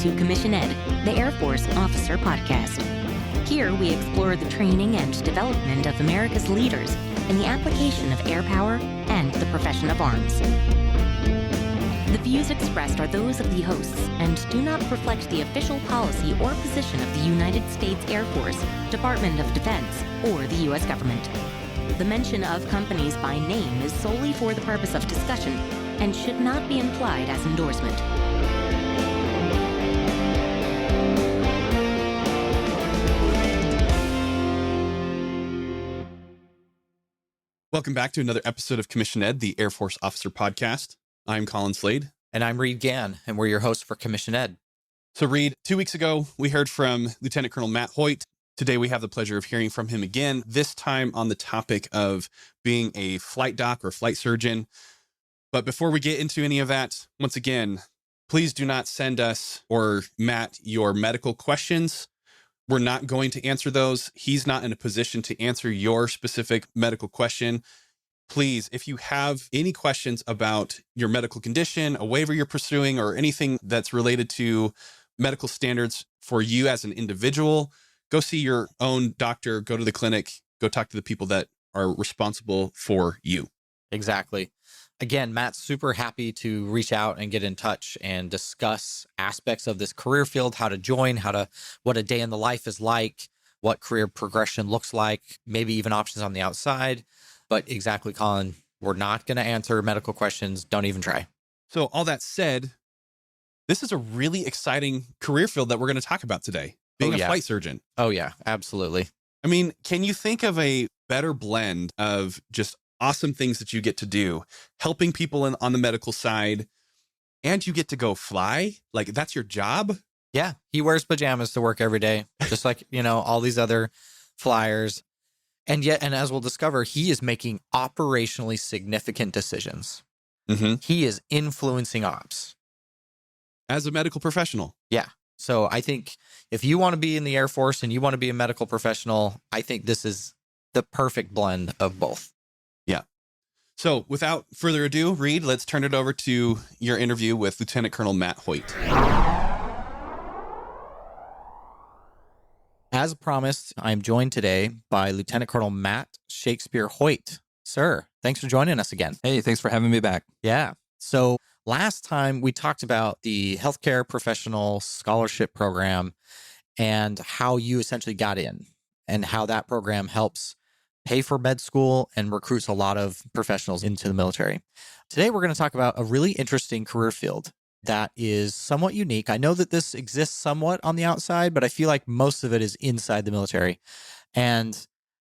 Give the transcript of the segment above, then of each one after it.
to Commission Ed, the Air Force Officer Podcast. Here we explore the training and development of America's leaders in the application of air power and the profession of arms. The views expressed are those of the hosts and do not reflect the official policy or position of the United States Air Force, Department of Defense, or the U.S. government. The mention of companies by name is solely for the purpose of discussion and should not be implied as endorsement. Welcome back to another episode of Commission Ed, the Air Force Officer Podcast. I'm Colin Slade. And I'm Reed Gann, and we're your hosts for Commission Ed. So Reed, 2 weeks ago, we heard from Lieutenant Colonel Matt Hoyt. Today, we have the pleasure of hearing from him again, this time on the topic of being a flight doc or flight surgeon. But before we get into any of that, once again, please do not send us or Matt your medical questions. We're not going to answer those. He's not in a position to answer your specific medical question. Please, if you have any questions about your medical condition, a waiver you're pursuing, or anything that's related to medical standards for you as an individual, go see your own doctor, go to the clinic, go talk to the people that are responsible for you. Exactly. Again, Matt's super happy to reach out and get in touch and discuss aspects of this career field, how to join, what a day in the life is like, what career progression looks like, maybe even options on the outside. But exactly, Colin, we're not going to answer medical questions. Don't even try. So all that said, this is a really exciting career field that we're going to talk about today, being a flight surgeon. Oh, yeah, absolutely. I mean, can you think of a better blend of just awesome things that you get to do, helping people on the medical side, and you get to go fly? Like, that's your job? Yeah, he wears pajamas to work every day, just like, all these other flyers. And yet, and as we'll discover, he is making operationally significant decisions. Mm-hmm. He is influencing ops. As a medical professional. Yeah. So I think if you want to be in the Air Force and you want to be a medical professional, I think this is the perfect blend of both. Yeah. So without further ado, Reed, let's turn it over to your interview with Lieutenant Colonel Matt Hoyt. As promised, I'm joined today by Lieutenant Colonel Matt Shakespeare Hoyt. Sir, thanks for joining us again. Hey, thanks for having me back. Yeah. So last time we talked about the Healthcare Professional Scholarship Program and how you essentially got in and how that program helps pay for med school and recruits a lot of professionals into the military. Today, we're going to talk about a really interesting career field that is somewhat unique. I know that this exists somewhat on the outside, but I feel like most of it is inside the military. And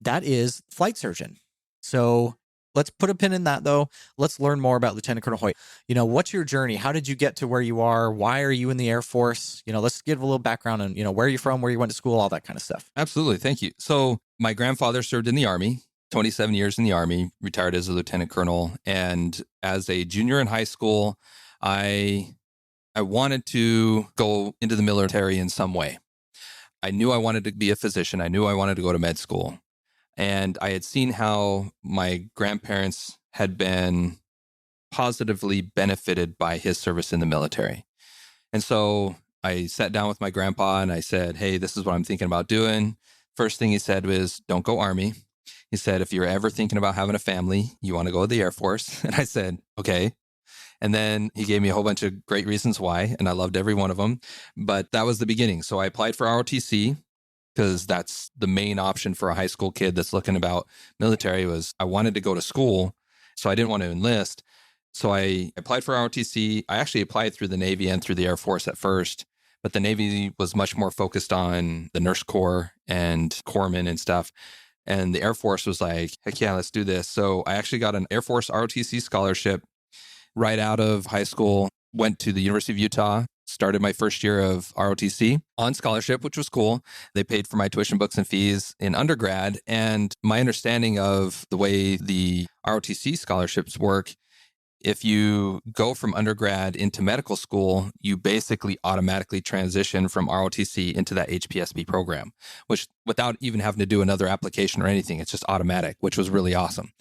that is flight surgeon. So let's put a pin in that, though. Let's learn more about Lieutenant Colonel Hoyt. What's your journey? How did you get to where you are? Why are you in the Air Force? Let's give a little background on, where are you from, where you went to school, all that kind of stuff. Absolutely. Thank you. So my grandfather served in the Army, 27 years in the Army, retired as a lieutenant colonel. And as a junior in high school, I wanted to go into the military in some way. I knew I wanted to be a physician. I knew I wanted to go to med school. And I had seen how my grandparents had been positively benefited by his service in the military. And so I sat down with my grandpa and I said, hey, this is what I'm thinking about doing. First thing he said was, don't go Army. He said, if you're ever thinking about having a family, you want to go to the Air Force. And I said, okay. And then he gave me a whole bunch of great reasons why, and I loved every one of them. But that was the beginning. So I applied for ROTC because that's the main option for a high school kid that's looking about military. Was I wanted to go to school, so I didn't want to enlist. So I applied for ROTC. I actually applied through the Navy and through the Air Force at first, but the Navy was much more focused on the nurse corps and corpsmen and stuff. And the Air Force was like, heck yeah, let's do this. So I actually got an Air Force ROTC scholarship right out of high school, went to the University of Utah, started my first year of ROTC on scholarship, which was cool. They paid for my tuition, books, and fees in undergrad. And my understanding of the way the ROTC scholarships work, if you go from undergrad into medical school, you basically automatically transition from ROTC into that HPSB program, which without even having to do another application or anything, it's just automatic, which was really awesome.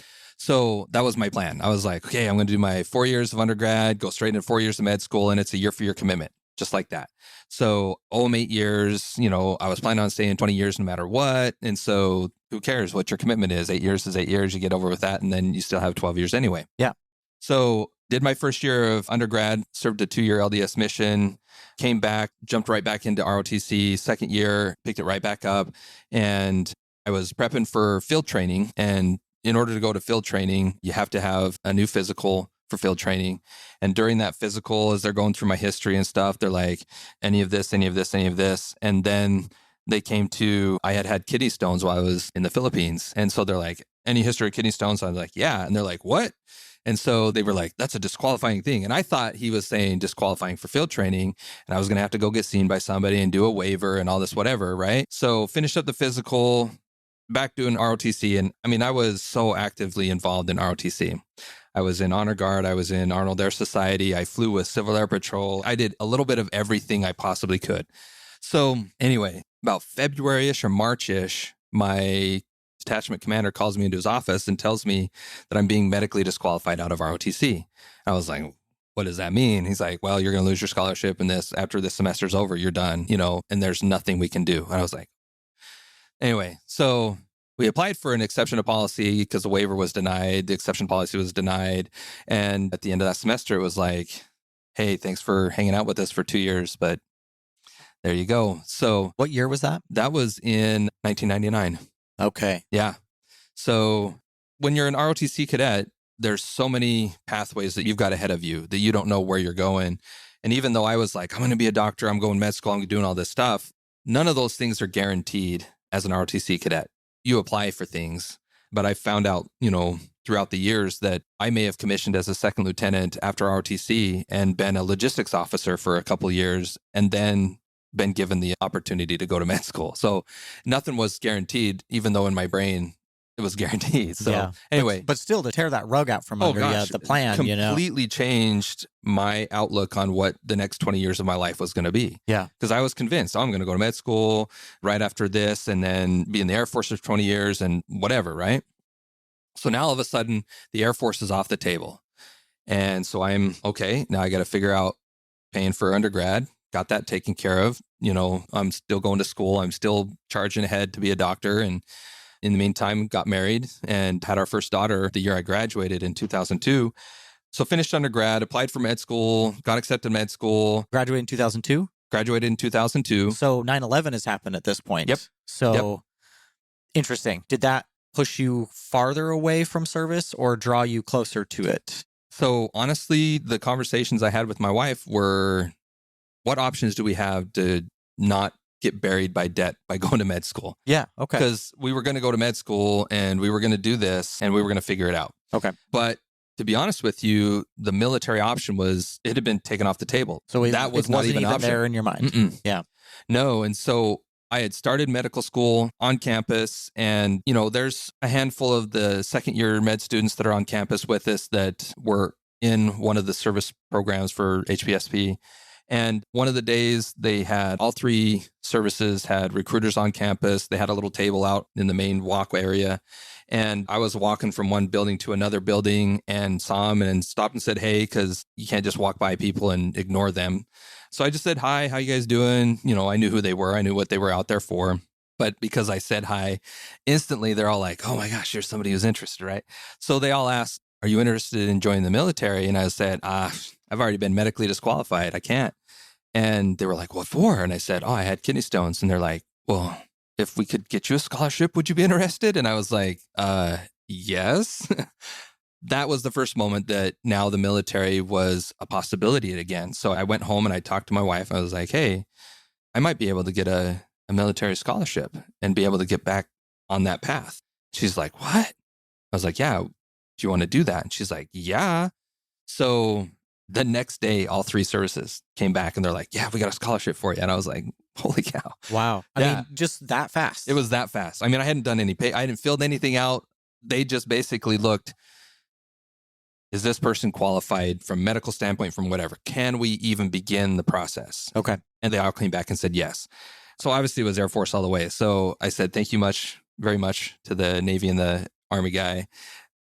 So that was my plan. I was like, okay, I'm going to do my 4 years of undergrad, go straight into 4 years of med school, and it's a year-for-year commitment. just like that. So, 8 years, I was planning on staying 20 years no matter what. And so who cares what your commitment is? 8 years is 8 years. You get over with that. And then you still have 12 years anyway. Yeah. So did my first year of undergrad, served a 2-year LDS mission, came back, jumped right back into ROTC. Second year, picked it right back up. And I was prepping for field training. And in order to go to field training, you have to have a new physical for field training. And during that physical, as they're going through my history and stuff, they're like, any of this, any of this, any of this. And then they came to, I had kidney stones while I was in the Philippines. And so they're like, any history of kidney stones? I was like, yeah. And they're like, what? And so they were like, that's a disqualifying thing. And I thought he was saying disqualifying for field training. And I was going to have to go get seen by somebody and do a waiver and all this, whatever, right? So finished up the physical, back doing ROTC. And I mean, I was so actively involved in ROTC. I was in Honor Guard. I was in Arnold Air Society. I flew with Civil Air Patrol. I did a little bit of everything I possibly could. So anyway, about February-ish or March-ish, my detachment commander calls me into his office and tells me that I'm being medically disqualified out of ROTC. I was like, what does that mean? He's like, well, you're going to lose your scholarship and this, after this semester's over, you're done, and there's nothing we can do. And I was like, anyway, so we applied for an exception to policy because the waiver was denied. The exception policy was denied. And at the end of that semester, it was like, hey, thanks for hanging out with us for 2 years, but there you go. So what year was that? That was in 1999. Okay. Yeah. So when you're an ROTC cadet, there's so many pathways that you've got ahead of you that you don't know where you're going. And even though I was like, I'm going to be a doctor, I'm going med school, I'm doing all this stuff, none of those things are guaranteed as an ROTC cadet. You apply for things, but I found out, throughout the years that I may have commissioned as a second lieutenant after ROTC and been a logistics officer for a couple of years and then been given the opportunity to go to med school. So nothing was guaranteed, even though in my brain it was guaranteed. So anyway. But still to tear that rug out from under you, the plan, completely changed my outlook on what the next 20 years of my life was going to be. Yeah. Because I was convinced, I'm going to go to med school right after this and then be in the Air Force for 20 years and whatever, right? So now all of a sudden the Air Force is off the table. And so I'm, okay, now I got to figure out paying for undergrad. Got that taken care of. I'm still going to school. I'm still charging ahead to be a doctor. And in the meantime, got married and had our first daughter the year I graduated in 2002. So finished undergrad, applied for med school, got accepted to med school. Graduated in 2002? Graduated in 2002. So 9/11 has happened at this point. Yep. So Interesting. Did that push you farther away from service or draw you closer to it? So honestly, the conversations I had with my wife were, what options do we have to not get buried by debt by going to med school? Yeah. Okay. Because we were going to go to med school and we were going to do this and we were going to figure it out. Okay. But to be honest with you, the military option it had been taken off the table. So that was not even an option there in your mind. Mm-mm. Yeah. No. And so I had started medical school on campus and, there's a handful of the second year med students that are on campus with us that were in one of the service programs for HPSP. And one of the days they had all three services had recruiters on campus. They had a little table out in the main walkway area. And I was walking from one building to another building and saw them and stopped and said, hey, because you can't just walk by people and ignore them. So I just said, hi, how you guys doing? I knew who they were. I knew what they were out there for. But because I said hi, instantly they're all like, oh my gosh, you're somebody who's interested, right? So they all asked, are you interested in joining the military? And I said, I've already been medically disqualified. I can't. And they were like, what for? And I said, I had kidney stones. And they're like, well, if we could get you a scholarship, would you be interested? And I was like, yes. That was the first moment that now the military was a possibility again. So I went home and I talked to my wife. I was like, hey, I might be able to get a military scholarship and be able to get back on that path. She's like, what? I was like, yeah. Do you want to do that? And she's like, yeah. So the next day, all three services came back and they're like, yeah, we got a scholarship for you. And I was like, holy cow. Wow. I mean, just that fast. It was that fast. I mean, I hadn't done any I hadn't filled anything out. They just basically looked, is this person qualified from medical standpoint, from whatever? Can we even begin the process? Okay. And they all came back and said yes. So obviously it was Air Force all the way. So I said, thank you very much to the Navy and the Army guy.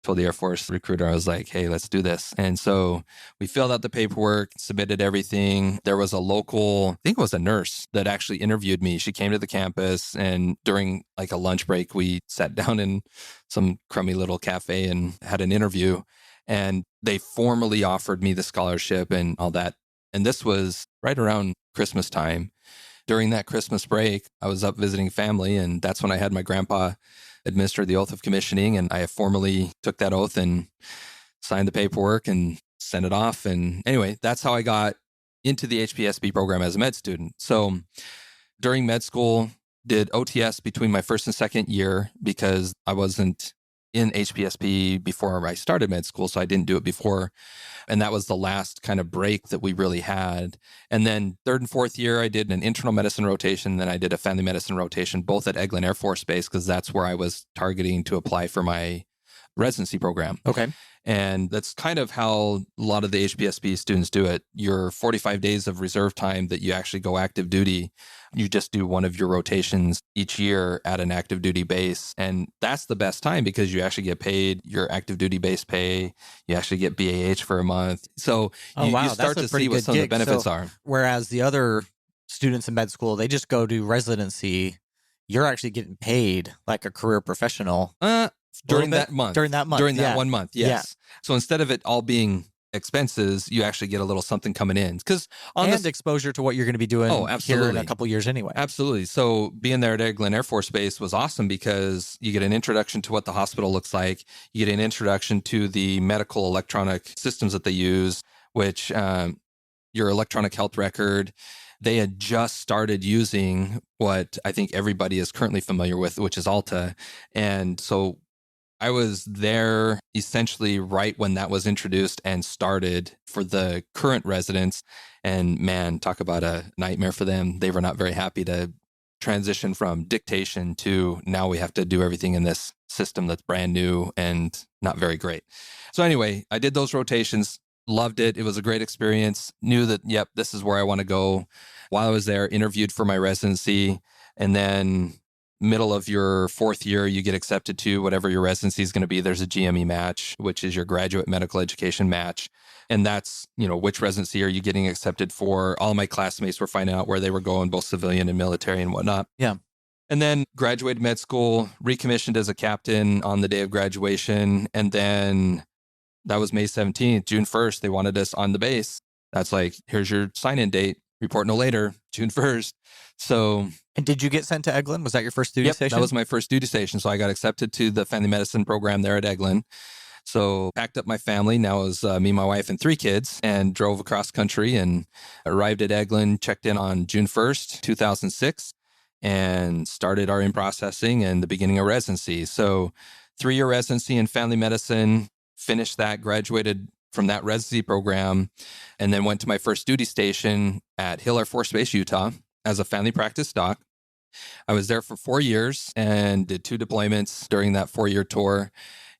told the Air Force recruiter, I was like, hey, let's do this. And so we filled out the paperwork, submitted everything. There was a local, I think it was a nurse that actually interviewed me. She came to the campus, and during like a lunch break, we sat down in some crummy little cafe and had an interview. And they formally offered me the scholarship and all that. And this was right around Christmas time. During that Christmas break, I was up visiting family, and that's when I had my grandpa administer the oath of commissioning. And I formally took that oath and signed the paperwork and sent it off. And anyway, that's how I got into the HPSB program as a med student. So during med school, did OTS between my first and second year because I wasn't in HPSB before I started med school, so I didn't do it before. And that was the last kind of break that we really had. And then third and fourth year, I did an internal medicine rotation. Then I did a family medicine rotation, both at Eglin Air Force Base, because that's where I was targeting to apply for my residency program. Okay. And that's kind of how a lot of the HPSB students do it. Your 45 days of reserve time that you actually go active duty, you just do one of your rotations each year at an active duty base. And that's the best time because you actually get paid your active duty base pay. You actually get BAH for a month. So you start to see what some of the benefits are. Whereas the other students in med school, they just go do residency. You're actually getting paid like a career professional. During that month. During that 1 month, yes. Yeah. So instead of it all being expenses, you actually get a little something coming in. And exposure to what you're going to be doing here in a couple years anyway. Absolutely. So being there at Eglin Air Force Base was awesome because you get an introduction to what the hospital looks like. You get an introduction to the medical electronic systems that they use, which your electronic health record. They had just started using what I think everybody is currently familiar with, which is Alta. And so I was there essentially right when that was introduced and started for the current residents. And man, talk about a nightmare for them. They were not very happy to transition from dictation to now we have to do everything in this system that's brand new and not very great. So anyway, I did those rotations, loved it. It was a great experience. Knew that, yep, this is where I want to go. While I was there, interviewed for my residency, and then middle of your fourth year, you get accepted to whatever your residency is going to be. There's a GME match, which is your graduate medical education match. And that's, which residency are you getting accepted for? All of my classmates were finding out where they were going, both civilian and military and whatnot. Yeah. And then graduated med school, recommissioned as a captain on the day of graduation. And then that was May 17th, June 1st, they wanted us on the base. That's like, here's your sign-in date. Report no later, June 1st. So... And did you get sent to Eglin? Was that your first duty station? That was my first duty station. So I got accepted to the family medicine program there at Eglin. So packed up my family. Now it was me, my wife, and 3 kids, and drove across country and arrived at Eglin, checked in on June 1st, 2006, and started our in-processing and the beginning of residency. So 3-year residency in family medicine, finished that, graduated from that residency program, and then went to my first duty station at Hill Air Force Base, Utah, as a family practice doc. I was there for 4 years and did 2 deployments during that 4-year tour.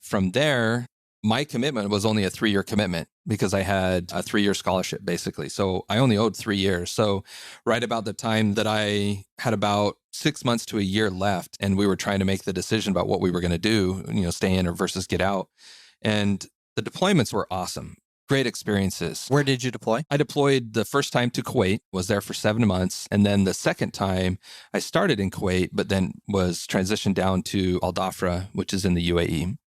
From there, my commitment was only a 3-year commitment because I had a 3-year scholarship, basically. So I only owed 3 years. So right about the time that I had about 6 months to a year left, and we were trying to make the decision about what we were going to do, stay in or versus get out. And the deployments were awesome. Great experiences. Where did you deploy? I deployed the first time to Kuwait, was there for 7 months. And then the second time I started in Kuwait, but then was transitioned down to Al Dhafra, which is in the UAE.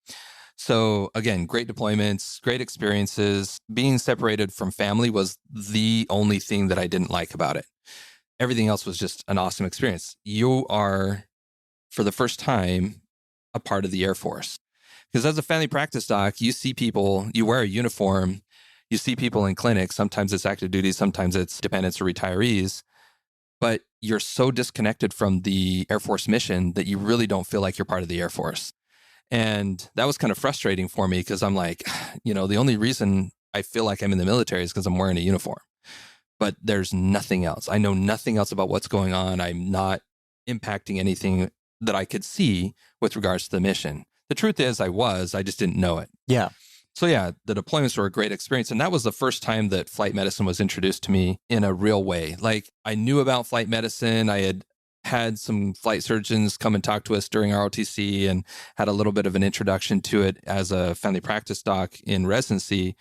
So again, great deployments, great experiences. Being separated from family was the only thing that I didn't like about it. Everything else was just an awesome experience. You are, for the first time, a part of the Air Force. Because as a family practice doc, you see people, you wear a uniform, you see people in clinics. Sometimes it's active duty, sometimes it's dependents or retirees. But you're so disconnected from the Air Force mission that you really don't feel like you're part of the Air Force. And that was kind of frustrating for me because I'm like, the only reason I feel like I'm in the military is because I'm wearing a uniform. But there's nothing else. I know nothing else about what's going on. I'm not impacting anything that I could see with regards to the mission. The truth is I just didn't know it. Yeah. So yeah, the deployments were a great experience. And that was the first time that flight medicine was introduced to me in a real way. Like I knew about flight medicine. I had had some flight surgeons come and talk to us during our OTC and had a little bit of an introduction to it as a family practice doc in residency.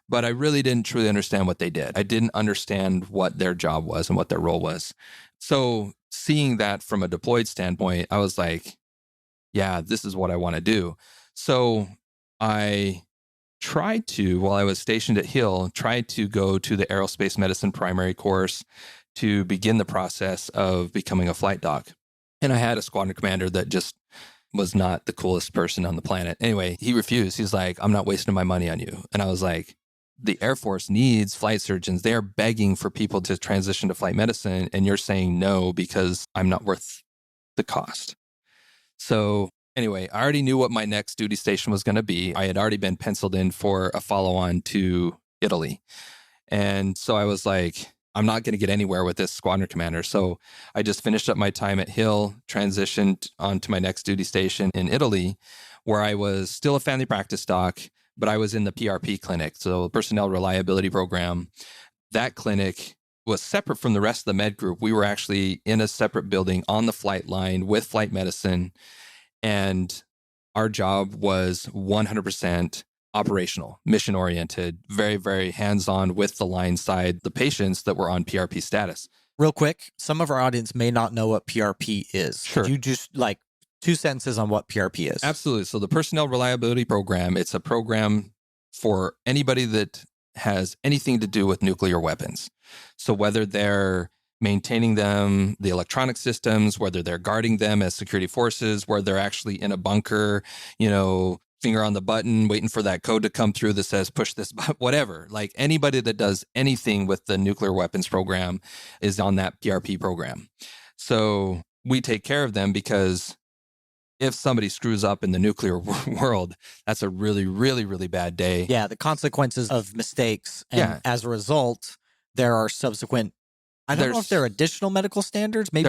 But I really didn't truly understand what they did. I didn't understand what their job was and what their role was. So seeing that from a deployed standpoint, I was like, yeah, this is what I want to do. So I tried to, while I was stationed at Hill, tried to go to the aerospace medicine primary course to begin the process of becoming a flight doc. And I had a squadron commander that just was not the coolest person on the planet. Anyway, he refused. He's like, I'm not wasting my money on you. And I was like, the Air Force needs flight surgeons. They are begging for people to transition to flight medicine. And you're saying no because I'm not worth the cost. So anyway, I already knew what my next duty station was going to be. I had already been penciled in for a follow-on to Italy. And so I was like, I'm not going to get anywhere with this squadron commander. So I just finished up my time at Hill, transitioned onto my next duty station in Italy, where I was still a family practice doc, but I was in the PRP clinic, so Personnel Reliability Program. That clinic was separate from the rest of the med group. We were actually in a separate building on the flight line with flight medicine, and our job was 100% operational, mission-oriented, very, very hands-on with the line side, the patients that were on PRP status. Real quick, some of our audience may not know what PRP is. Sure. Could you just 2 sentences on what PRP is? Absolutely. So the Personnel Reliability Program, it's a program for anybody that has anything to do with nuclear weapons. So whether they're maintaining them, the electronic systems, whether they're guarding them as security forces, where they're actually in a bunker, finger on the button, waiting for that code to come through that says push this button, whatever. Like anybody that does anything with the nuclear weapons program is on that PRP program. So we take care of them because if somebody screws up in the nuclear world, that's a really, really, really bad day. Yeah, the consequences of mistakes. And as a result, there are subsequent, I don't know if there are additional medical standards. Maybe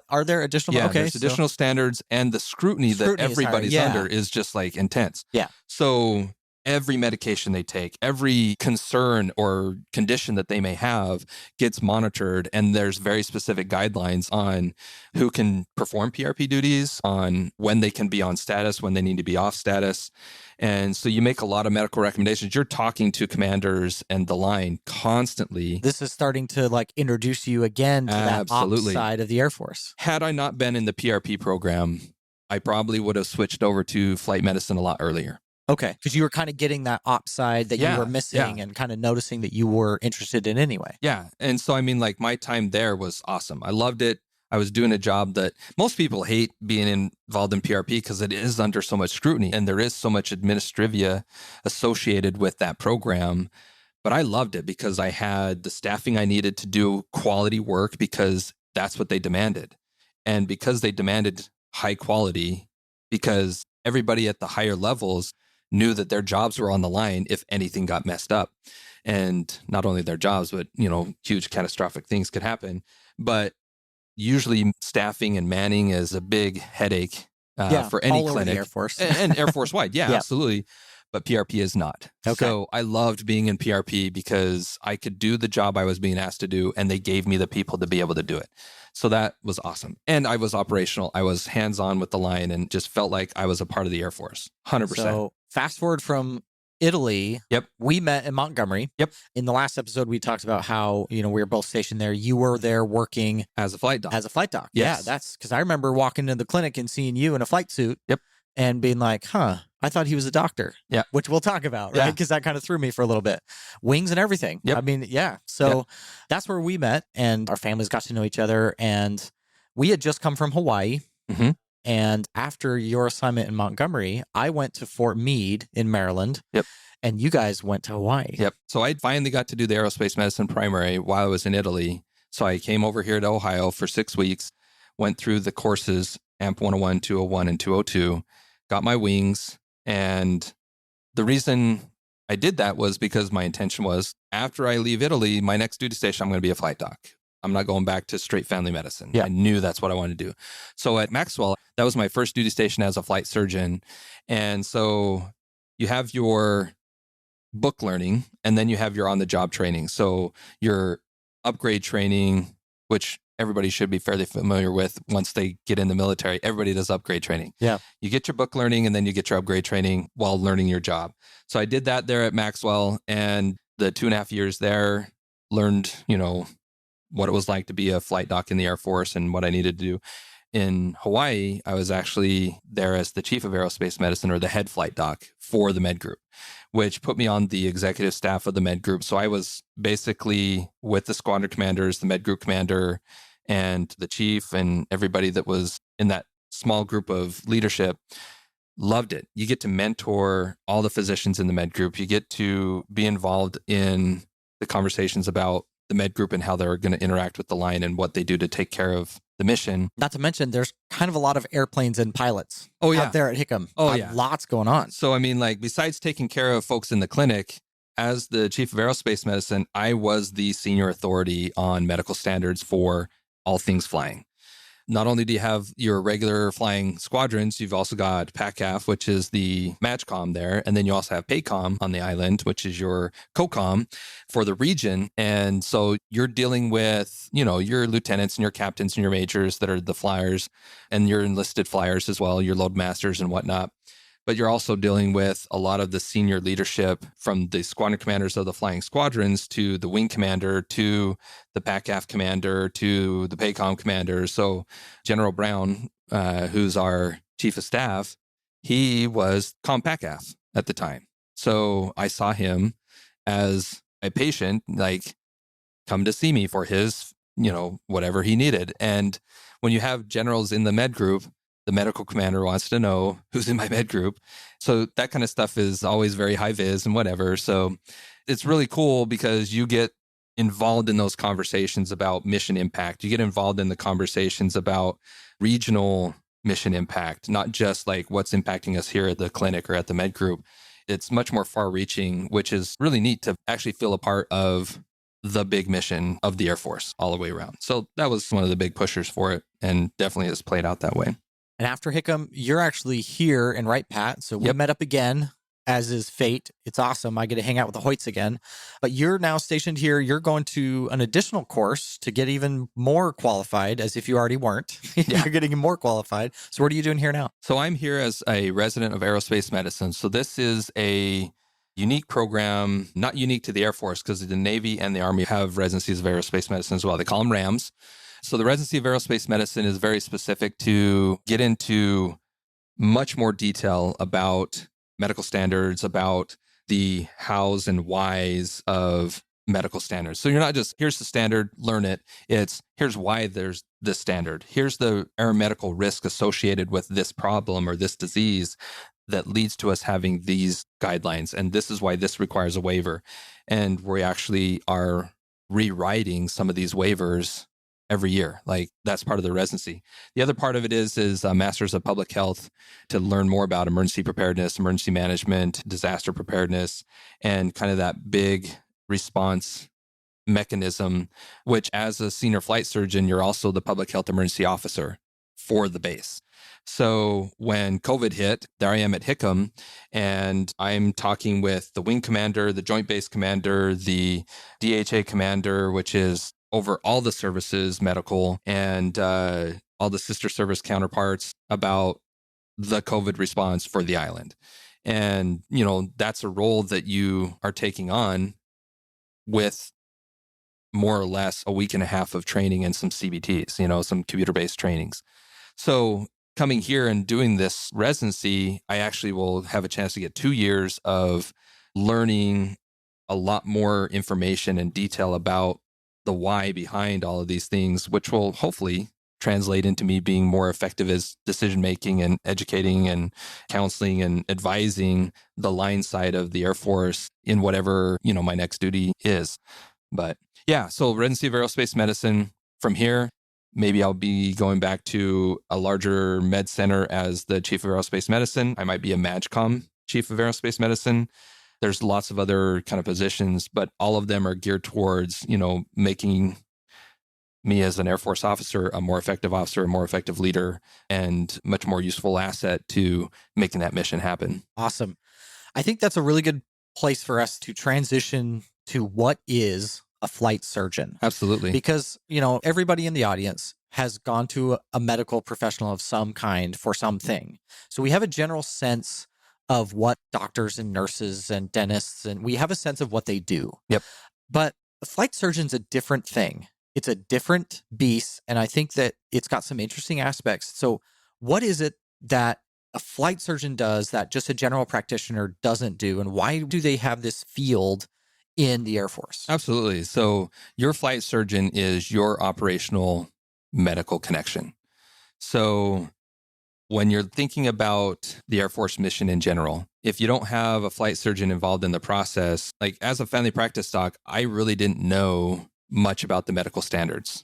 are there additional? Yeah, okay, there's additional standards, and the scrutiny that everybody's under is just like intense. Yeah. So every medication they take, every concern or condition that they may have gets monitored. And there's very specific guidelines on who can perform PRP duties, on when they can be on status, when they need to be off status. And so you make a lot of medical recommendations. You're talking to commanders and the line constantly. This is starting to introduce you again to that ops side of the Air Force. Had I not been in the PRP program, I probably would have switched over to flight medicine a lot earlier. Okay. Because you were kind of getting that ops side that you were missing and kind of noticing that you were interested in anyway. Yeah. And so, my time there was awesome. I loved it. I was doing a job that most people hate being involved in PRP because it is under so much scrutiny and there is so much administrivia associated with that program. But I loved it because I had the staffing I needed to do quality work because that's what they demanded. And because they demanded high quality, because everybody at the higher levels knew that their jobs were on the line if anything got messed up. And not only their jobs, but, huge catastrophic things could happen. But usually staffing and manning is a big headache for any all clinic. Over the Air Force. and Air Force wide. Yeah, absolutely. But PRP is not. Okay. So I loved being in PRP because I could do the job I was being asked to do, and they gave me the people to be able to do it. So that was awesome. And I was operational. I was hands-on with the line and just felt like I was a part of the Air Force. 100%. So fast forward from Italy. Yep. We met in Montgomery. Yep. In the last episode, we talked about how, we were both stationed there. You were there working as a flight doc. Yes. Yeah, that's because I remember walking into the clinic and seeing you in a flight suit. Yep. And being like, I thought he was a doctor. Yeah. Which we'll talk about, right? Because that kind of threw me for a little bit. Wings and everything. Yep. So that's where we met and our families got to know each other. And we had just come from Hawaii. Mm-hmm. And after your assignment in Montgomery, I went to Fort Meade in Maryland. Yep. And you guys went to Hawaii. Yep. So I finally got to do the aerospace medicine primary while I was in Italy. So I came over here to Ohio for 6 weeks, went through the courses, AMP 101, 201, and 202, got my wings. And the reason I did that was because my intention was after I leave Italy, my next duty station, I'm going to be a flight doc. I'm not going back to straight family medicine. Yeah. I knew that's what I wanted to do. So at Maxwell, that was my first duty station as a flight surgeon. And so you have your book learning and then you have your on-the-job training. So your upgrade training, which everybody should be fairly familiar with once they get in the military. Everybody does upgrade training. Yeah. You get your book learning and then you get your upgrade training while learning your job. So I did that there at Maxwell, and the 2.5 years there, learned, what it was like to be a flight doc in the Air Force and what I needed to do. In Hawaii, I was actually there as the chief of aerospace medicine, or the head flight doc for the med group, which put me on the executive staff of the med group. So I was basically with the squadron commanders, the med group commander, and the chief, and everybody that was in that small group of leadership. Loved it. You get to mentor all the physicians in the med group. You get to be involved in the conversations about the med group and how they're going to interact with the line and what they do to take care of the mission. Not to mention, there's kind of a lot of airplanes and pilots out there at Hickam. Lots going on. So, I mean, like, besides taking care of folks in the clinic, as the chief of aerospace medicine, I was the senior authority on medical standards for all things flying. Not only do you have your regular flying squadrons, you've also got PACAF, which is the MAJCOM there. And then you also have PACOM on the island, which is your COCOM for the region. And so you're dealing with, your lieutenants and your captains and your majors that are the flyers, and your enlisted flyers as well, your load masters and whatnot. But you're also dealing with a lot of the senior leadership, from the squadron commanders of the flying squadrons to the wing commander to the PACAF commander to the PACOM commander. So General Brown, who's our chief of staff, he was COM-PACAF at the time. So I saw him as a patient, like, come to see me for his, whatever he needed. And when you have generals in the med group, the medical commander wants to know who's in my med group. So that kind of stuff is always very high vis and whatever. So it's really cool because you get involved in those conversations about mission impact. You get involved in the conversations about regional mission impact, not just like what's impacting us here at the clinic or at the med group. It's much more far reaching, which is really neat to actually feel a part of the big mission of the Air Force all the way around. So that was one of the big pushers for it, and definitely has played out that way. And after Hickam, you're actually here in Wright Pat. So we met up again, as is fate. It's awesome. I get to hang out with the Hoyts again. But you're now stationed here. You're going to an additional course to get even more qualified, as if you already weren't. You're getting more qualified. So what are you doing here now? So I'm here as a resident of aerospace medicine. So this is a unique program, not unique to the Air Force, because the Navy and the Army have residencies of aerospace medicine as well. They call them RAMs. So the residency of aerospace medicine is very specific to get into much more detail about medical standards, about the hows and whys of medical standards. So you're not just, here's the standard, learn it. It's, here's why there's this standard. Here's the aeromedical risk associated with this problem or this disease that leads to us having these guidelines. And this is why this requires a waiver. And we actually are rewriting some of these waivers every year. Like, that's part of the residency. The other part of it is a Masters of Public Health to learn more about emergency preparedness, emergency management, disaster preparedness, and kind of that big response mechanism, which as a senior flight surgeon, you're also the public health emergency officer for the base. So when COVID hit, there I am at Hickam, and I'm talking with the wing commander, the joint base commander, the DHA commander, which is over all the services, medical, and all the sister service counterparts about the COVID response for the island. And, that's a role that you are taking on with more or less a week and a half of training and some CBTs, some computer-based trainings. So coming here and doing this residency, I actually will have a chance to get 2 years of learning a lot more information and detail about the why behind all of these things, which will hopefully translate into me being more effective as decision-making and educating and counseling and advising the line side of the Air Force in whatever, my next duty is. But yeah, so residency of aerospace medicine. From here, maybe I'll be going back to a larger med center as the chief of aerospace medicine. I might be a MAJCOM chief of aerospace medicine. There's lots of other kind of positions, but all of them are geared towards, making me as an Air Force officer a more effective officer, a more effective leader, and much more useful asset to making that mission happen. Awesome. I think that's a really good place for us to transition to what is a flight surgeon. Absolutely. Because, everybody in the audience has gone to a medical professional of some kind for something. So we have a general sense of what doctors and nurses and dentists, and we have a sense of what they do. Yep. But a flight surgeon's a different thing. It's a different beast, and I think that it's got some interesting aspects. So what is it that a flight surgeon does that just a general practitioner doesn't do, and why do they have this field in the Air Force? Absolutely. So your flight surgeon is your operational medical connection. So when you're thinking about the Air Force mission in general, if you don't have a flight surgeon involved in the process, like as a family practice doc, I really didn't know much about the medical standards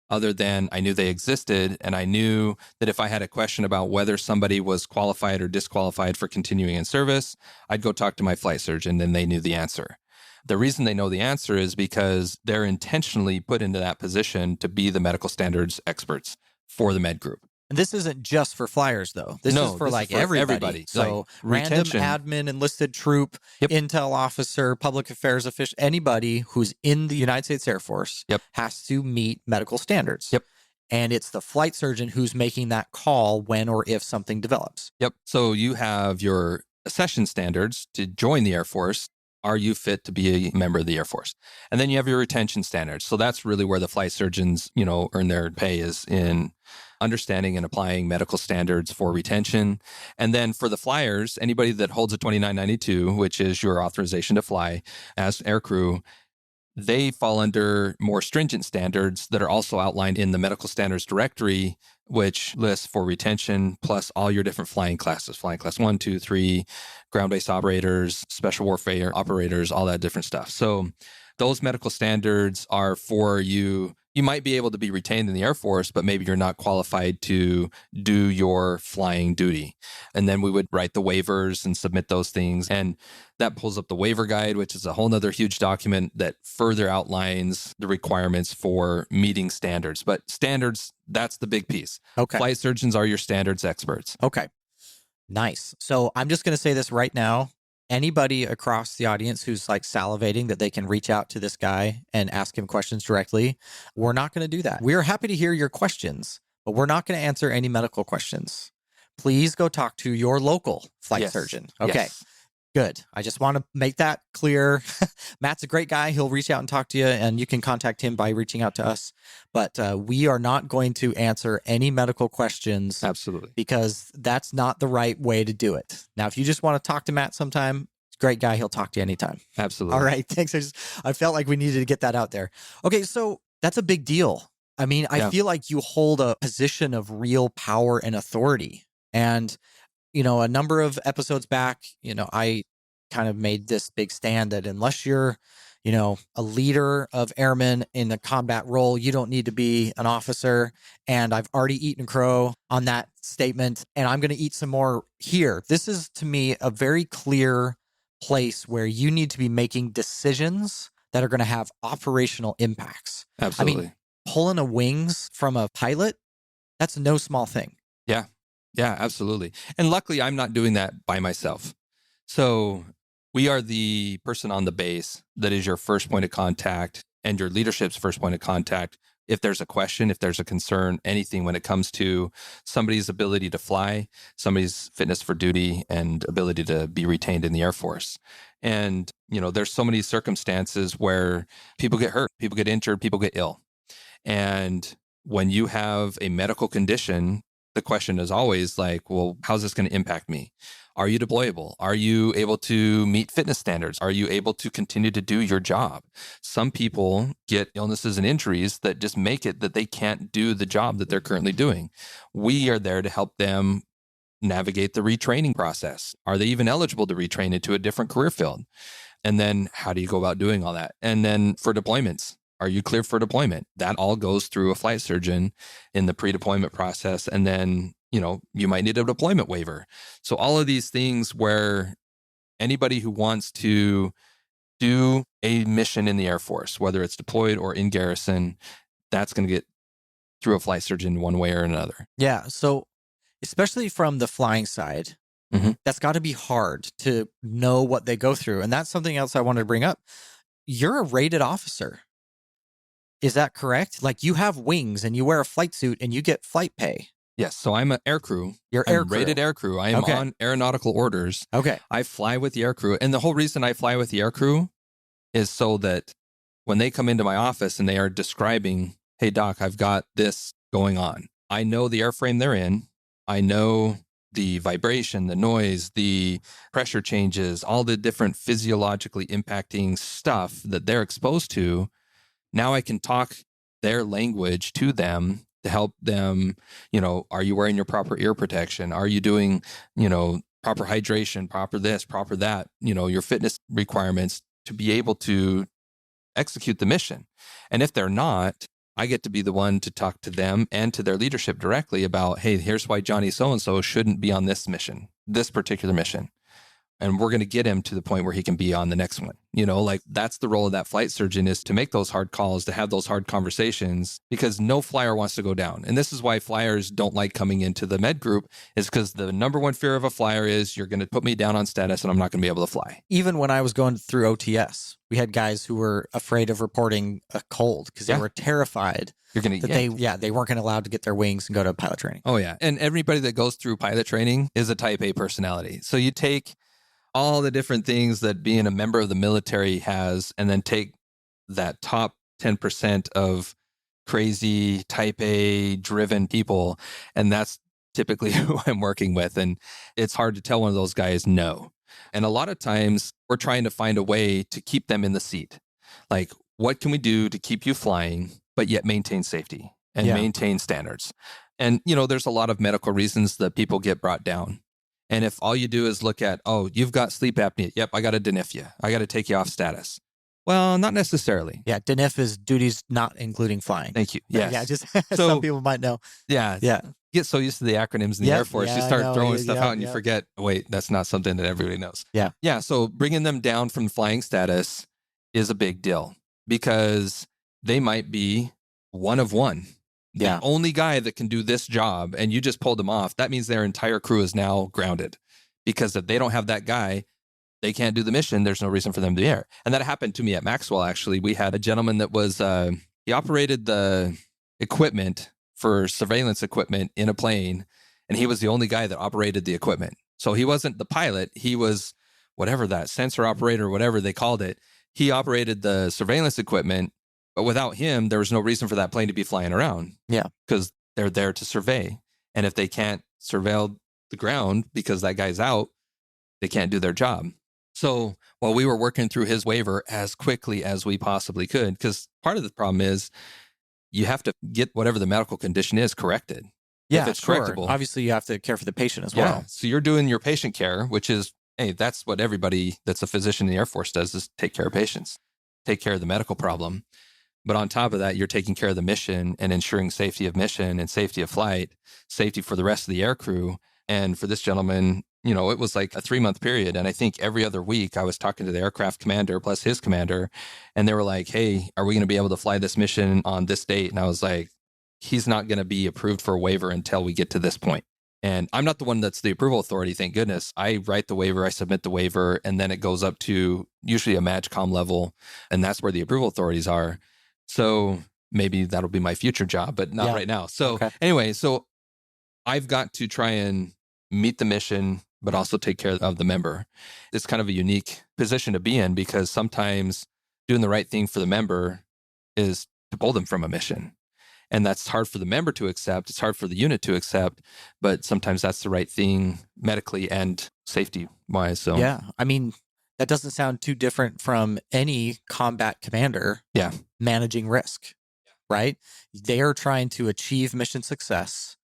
other than I knew they existed. And I knew that if I had a question about whether somebody was qualified or disqualified for continuing in service, I'd go talk to my flight surgeon and they knew the answer. The reason they know the answer is because they're intentionally put into that position to be the medical standards experts for the med group. And this isn't just for flyers, though. This is for everybody. So random admin, enlisted troop, intel officer, public affairs official, anybody who's in the United States Air Force has to meet medical standards. Yep. And it's the flight surgeon who's making that call when or if something develops. Yep. So you have your accession standards to join the Air Force. Are you fit to be a member of the Air Force? And then you have your retention standards. So that's really where the flight surgeons, earn their pay, is in understanding and applying medical standards for retention. And then for the flyers, anybody that holds a 2992, which is your authorization to fly as aircrew, they fall under more stringent standards that are also outlined in the medical standards directory, which lists for retention plus all your different flying classes, flying class 1, 2, 3, ground-based operators, special warfare operators, all that different stuff. So those medical standards are for you. You might be able to be retained in the Air Force, but maybe you're not qualified to do your flying duty. And then we would write the waivers and submit those things. And that pulls up the waiver guide, which is a whole nother huge document that further outlines the requirements for meeting standards. But standards, that's the big piece. Okay. Flight surgeons are your standards experts. Okay. Nice. So I'm just going to say this right now. Anybody across the audience who's like salivating that they can reach out to this guy and ask him questions directly, we're not going to do that. We're happy to hear your questions, but we're not going to answer any medical questions. Please go talk to your local flight surgeon. Okay. Yes. Good. I just want to make that clear. Matt's a great guy. He'll reach out and talk to you, and you can contact him by reaching out to us. But we are not going to answer any medical questions. Absolutely. Because that's not the right way to do it. Now, if you just want to talk to Matt sometime, great guy. He'll talk to you anytime. Absolutely. All right. Thanks. I felt like we needed to get that out there. Okay. So that's a big deal. I mean, I feel like you hold a position of real power and authority. And a number of episodes back, I kind of made this big stand that unless you're, a leader of airmen in a combat role, you don't need to be an officer. And I've already eaten crow on that statement, and I'm going to eat some more here. This is, to me, a very clear place where you need to be making decisions that are going to have operational impacts. Absolutely. I mean, pulling a wings from a pilot, that's no small thing. Yeah. Yeah, absolutely. And luckily, I'm not doing that by myself. So we are the person on the base that is your first point of contact and your leadership's first point of contact. If there's a question, if there's a concern, anything when it comes to somebody's ability to fly, somebody's fitness for duty and ability to be retained in the Air Force. And, there's so many circumstances where people get hurt, people get injured, people get ill. And when you have a medical condition, the question is always like, well, how's this going to impact me? Are you deployable? Are you able to meet fitness standards? Are you able to continue to do your job? Some people get illnesses and injuries that just make it that they can't do the job that they're currently doing. We are there to help them navigate the retraining process. Are they even eligible to retrain into a different career field? And then how do you go about doing all that? And then for deployments, are you clear for deployment? That all goes through a flight surgeon in the pre-deployment process. And then, you might need a deployment waiver. So all of these things where anybody who wants to do a mission in the Air Force, whether it's deployed or in garrison, that's going to get through a flight surgeon one way or another. Yeah. So especially from the flying side, that's got to be hard to know what they go through. And that's something else I wanted to bring up. You're a rated officer. Is that correct? Like you have wings and you wear a flight suit and you get flight pay. Yes. So I'm an air crew. You're I'm air crew. rated air crew. I am on aeronautical orders. Okay. I fly with the air crew. And the whole reason I fly with the air crew is so that when they come into my office and they are describing, hey, doc, I've got this going on. I know the airframe they're in. I know the vibration, the noise, the pressure changes, all the different physiologically impacting stuff that they're exposed to. Now I can talk their language to them to help them, are you wearing your proper ear protection? Are you doing, proper hydration, proper this, proper that, your fitness requirements to be able to execute the mission. And if they're not, I get to be the one to talk to them and to their leadership directly about, hey, here's why Johnny so-and-so shouldn't be on this mission, this particular mission. And we're going to get him to the point where he can be on the next one. That's the role of that flight surgeon, is to make those hard calls, to have those hard conversations, because no flyer wants to go down. And this is why flyers don't like coming into the med group, is because the number one fear of a flyer is you're going to put me down on status and I'm not going to be able to fly. Even when I was going through OTS, we had guys who were afraid of reporting a cold because they were terrified you're going to they weren't going to allowed to get their wings and go to pilot training. Oh, yeah. And everybody that goes through pilot training is a type A personality. So you take all the different things that being a member of the military has, and then take that top 10% of crazy type A driven people. And that's typically who I'm working with. And it's hard to tell one of those guys no. And a lot of times we're trying to find a way to keep them in the seat. Like, what can we do to keep you flying, but yet maintain safety and maintain standards? And, there's a lot of medical reasons that people get brought down. And if all you do is look at, oh, you've got sleep apnea. Yep, I got to denif you. I got to take you off status. Well, not necessarily. Yeah, denif is duties not including flying. Thank you. Yes. Yeah, just some people might know. Yeah. Yeah. You get so used to the acronyms in the Air Force, you start throwing stuff out and you forget, wait, that's not something that everybody knows. Yeah. Yeah, so bringing them down from flying status is a big deal, because they might be one of one. The only guy that can do this job, and you just pulled them off, that means their entire crew is now grounded, because if they don't have that guy, they can't do the mission. There's no reason for them to be there. And that happened to me at Maxwell, actually. We had a gentleman that was, he operated the equipment for surveillance equipment in a plane, and he was the only guy that operated the equipment. So he wasn't the pilot. He was whatever that sensor operator, whatever they called it. He operated the surveillance equipment. But without him, there was no reason for that plane to be flying around. Yeah. Because they're there to survey. And if they can't surveil the ground because that guy's out, they can't do their job. So while we were working through his waiver as quickly as we possibly could, because part of the problem is you have to get whatever the medical condition is corrected. Yeah, if it's sure. correctable. Obviously, you have to care for the patient as well. So you're doing your patient care, which is, hey, that's what everybody that's a physician in the Air Force does, is take care of patients, take care of the medical problem. But on top of that, you're taking care of the mission and ensuring safety of mission and safety of flight, safety for the rest of the air crew. And for this gentleman, it was like a 3-month period. And I think every other week I was talking to the aircraft commander plus his commander. And they were like, hey, are we going to be able to fly this mission on this date? And I was like, he's not going to be approved for a waiver until we get to this point. And I'm not the one that's the approval authority, thank goodness. I write the waiver, I submit the waiver, and then it goes up to usually a MAGCOM level. And that's where the approval authorities are. So maybe that'll be my future job, but not right now. So anyway, so I've got to try and meet the mission, but also take care of the member. It's kind of a unique position to be in, because sometimes doing the right thing for the member is to pull them from a mission. And that's hard for the member to accept. It's hard for the unit to accept, but sometimes that's the right thing medically and safety wise. So yeah, I mean, that doesn't sound too different from any combat commander managing risk, right? They are trying to achieve mission success,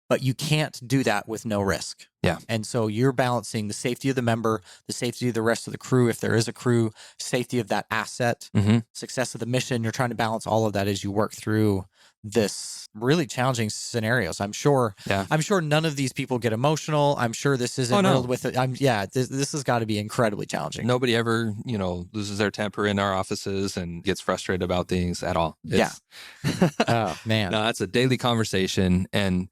but you can't do that with no risk. Yeah. And so you're balancing the safety of the member, the safety of the rest of the crew, if there is a crew, safety of that asset, success of the mission. You're trying to balance all of that as you work through this really challenging scenarios. I'm sure none of these people get emotional. I'm sure this isn't riddled with it. This has got to be incredibly challenging. Nobody ever, loses their temper in our offices and gets frustrated about things at all. Oh, man. No, that's a daily conversation. And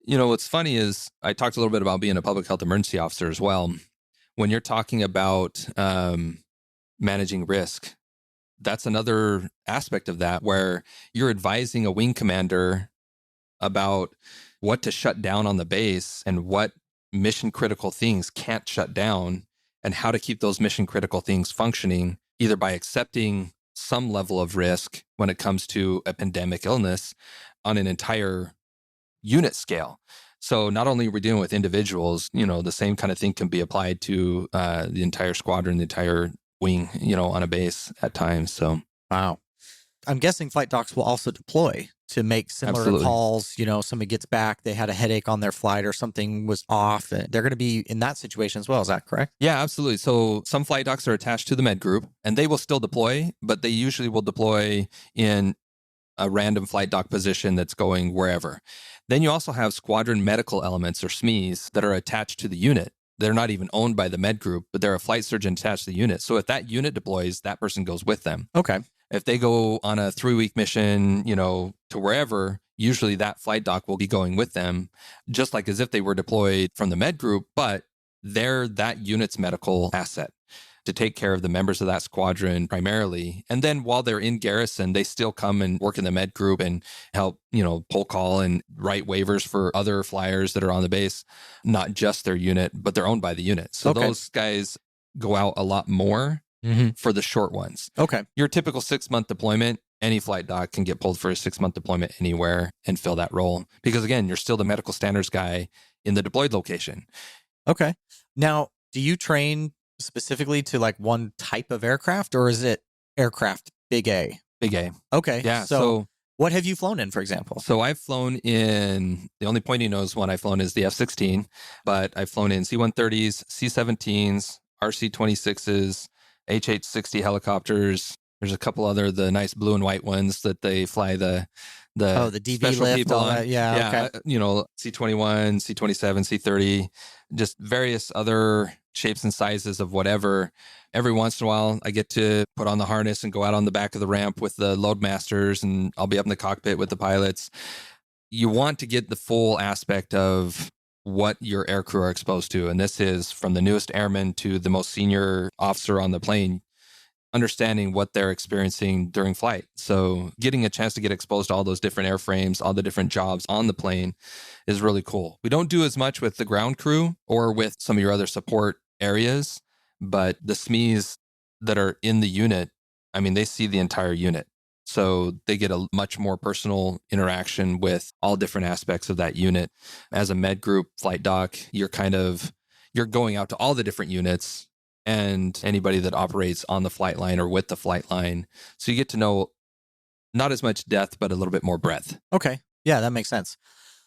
what's funny is I talked a little bit about being a public health emergency officer as well. When you're talking about managing risk, that's another aspect of that where you're advising a wing commander about what to shut down on the base and what mission critical things can't shut down and how to keep those mission critical things functioning, either by accepting some level of risk when it comes to a pandemic illness on an entire unit scale. So not only are we dealing with individuals, the same kind of thing can be applied to the entire squadron, the entire wing, on a base at times. So, wow. I'm guessing flight docs will also deploy to make similar Absolutely. calls. Somebody gets back, they had a headache on their flight or something was off. And they're going to be in that situation as well. Is that correct? Yeah, absolutely. So some flight docs are attached to the med group and they will still deploy, but they usually will deploy in a random flight doc position that's going wherever. Then you also have squadron medical elements or SMEs that are attached to the unit. They're not even owned by the med group, but they're a flight surgeon attached to the unit. So if that unit deploys, that person goes with them. Okay. If they go on a 3-week mission, to wherever, usually that flight doc will be going with them, just like as if they were deployed from the med group, but they're that unit's medical asset to take care of the members of that squadron primarily. And then while they're in garrison, they still come and work in the med group and help, pull call and write waivers for other flyers that are on the base, not just their unit, but they're owned by the unit. So those guys go out a lot more for the short ones. Okay. Your typical 6-month deployment, any flight doc can get pulled for a 6-month deployment anywhere and fill that role. Because again, you're still the medical standards guy in the deployed location. Okay. Now, do you train specifically to like one type of aircraft, or is it aircraft big A? Big A. Okay. Yeah. So what have you flown in, for example? So I've flown in, the only pointy nose one I've flown is the F-16, but I've flown in C-130s, C-17s, RC-26s, HH-60 helicopters. There's a couple other, the nice blue and white ones that they fly the DV special lift, people all on. that. Yeah. Okay. C-21, C-27, C-30, just various other shapes and sizes of whatever. Every once in a while, I get to put on the harness and go out on the back of the ramp with the loadmasters, and I'll be up in the cockpit with the pilots. You want to get the full aspect of what your aircrew are exposed to. And this is from the newest airman to the most senior officer on the plane, understanding what they're experiencing during flight. So getting a chance to get exposed to all those different airframes, all the different jobs on the plane is really cool. We don't do as much with the ground crew or with some of your other support areas, but the SMEs that are in the unit, I mean, they see the entire unit. So they get a much more personal interaction with all different aspects of that unit. As a med group flight doc, you're going out to all the different units and anybody that operates on the flight line or with the flight line. So you get to know not as much depth, but a little bit more breadth. Okay. Yeah, that makes sense.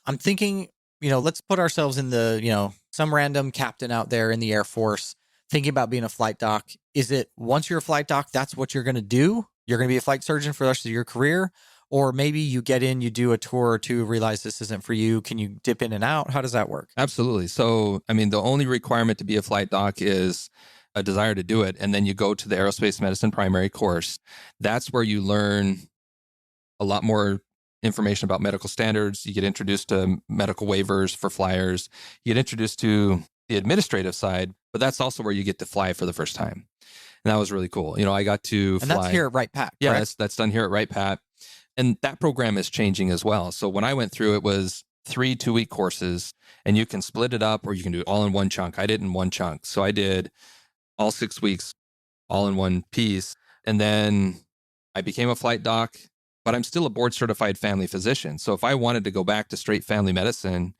I'm thinking, let's put ourselves in the, some random captain out there in the Air Force thinking about being a flight doc. Is it once you're a flight doc, that's what you're going to do? You're going to be a flight surgeon for the rest of your career? Or maybe you get in, you do a tour or two, realize this isn't for you. Can you dip in and out? How does that work? Absolutely. So, the only requirement to be a flight doc is a desire to do it. And then you go to the aerospace medicine primary course. That's where you learn a lot more information about medical standards. You get introduced to medical waivers for flyers. You get introduced to the administrative side, but that's also where you get to fly for the first time. And that was really cool. I got to fly. And that's here at Wright Pat. Yeah, that's done here at Wright Pat. And that program is changing as well. So when I went through, it was 3 2-week courses, and you can split it up or you can do it all in one chunk. I did in one chunk. So I did all 6 weeks, all in one piece. And then I became a flight doc, but I'm still a board certified family physician. So if I wanted to go back to straight family medicine,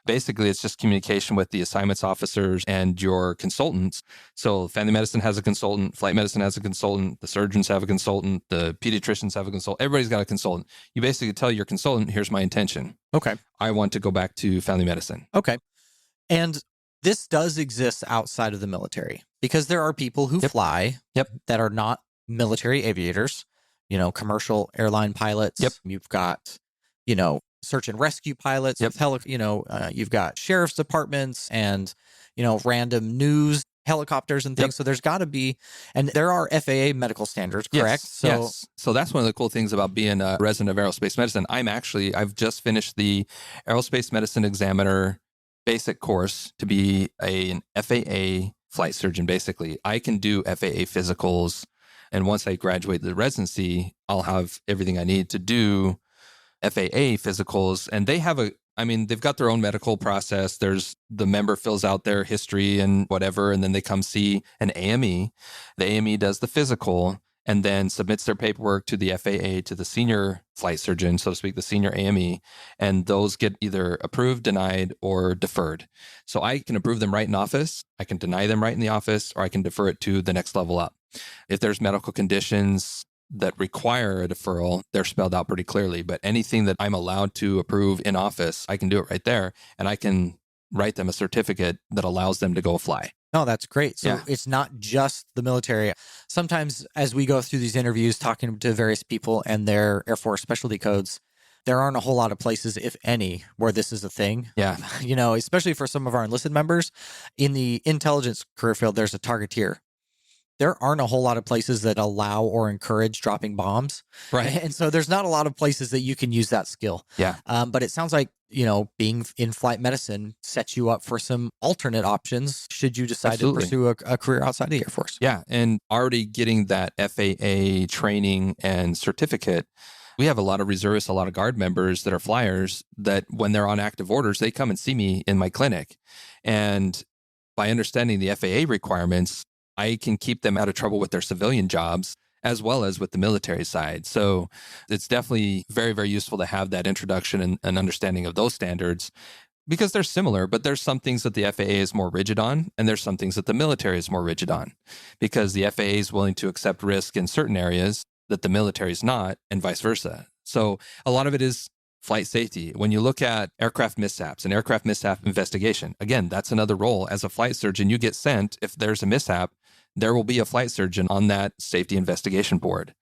basically it's just communication with the assignments officers and your consultants. So family medicine has a consultant, flight medicine has a consultant, the surgeons have a consultant, the pediatricians have a consultant. Everybody's got a consultant. You basically tell your consultant, here's my intention. Okay. I want to go back to family medicine. Okay. And this does exist outside of the military because there are people who fly that are not military aviators, commercial airline pilots. Yep. You've got, search and rescue pilots. You've got sheriff's departments and, random news helicopters and things. Yep. So there's got to be, and there are FAA medical standards, correct? Yes. So that's one of the cool things about being a resident of aerospace medicine. I've just finished the aerospace medicine examiner basic course to be an FAA flight surgeon. Basically, I can do FAA physicals And once I graduate the residency, I'll have everything I need to do FAA physicals. And they have they've got their own medical process. There's the member fills out their history and whatever, and then they come see an AME. The AME does the physical and then submits their paperwork to the FAA, to the senior flight surgeon, so to speak, the senior AME, and those get either approved, denied, or deferred. So I can approve them right in office, I can deny them right in the office, or I can defer it to the next level up. If there's medical conditions that require a deferral, they're spelled out pretty clearly. But anything that I'm allowed to approve in office, I can do it right there, and I can write them a certificate that allows them to go fly. No, that's great. So it's not just the military. Sometimes as we go through these interviews, talking to various people and their Air Force specialty codes, there aren't a whole lot of places, if any, where this is a thing. Yeah. Especially for some of our enlisted members. In the intelligence career field, there's a targeteer. There aren't a whole lot of places that allow or encourage dropping bombs. Right. And so there's not a lot of places that you can use that skill. Yeah. But it sounds like, being in flight medicine sets you up for some alternate options should you decide Absolutely. to pursue a career outside the Air Force. Yeah. And already getting that FAA training and certificate, we have a lot of reservists, a lot of guard members that are flyers that when they're on active orders, they come and see me in my clinic. And by understanding the FAA requirements, I can keep them out of trouble with their civilian jobs as well as with the military side. So it's definitely very, very useful to have that introduction and understanding of those standards because they're similar, but there's some things that the FAA is more rigid on, and there's some things that the military is more rigid on because the FAA is willing to accept risk in certain areas that the military is not, and vice versa. So a lot of it is flight safety. When you look at aircraft mishaps and aircraft mishap investigation, again, that's another role. As a flight surgeon, you get sent, if there's a mishap, there will be a flight surgeon on that safety investigation board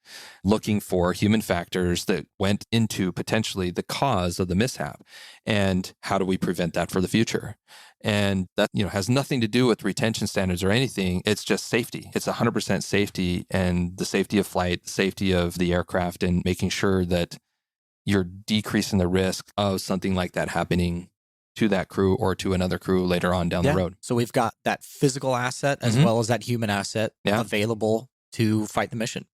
looking for human factors that went into potentially the cause of the mishap. And how do we prevent that for the future? And that, has nothing to do with retention standards or anything. It's just safety. It's 100% safety, and the safety of flight, the safety of the aircraft, and making sure that you're decreasing the risk of something like that happening to that crew or to another crew later on down the road. So we've got that physical asset as well as that human asset available to fight the mission.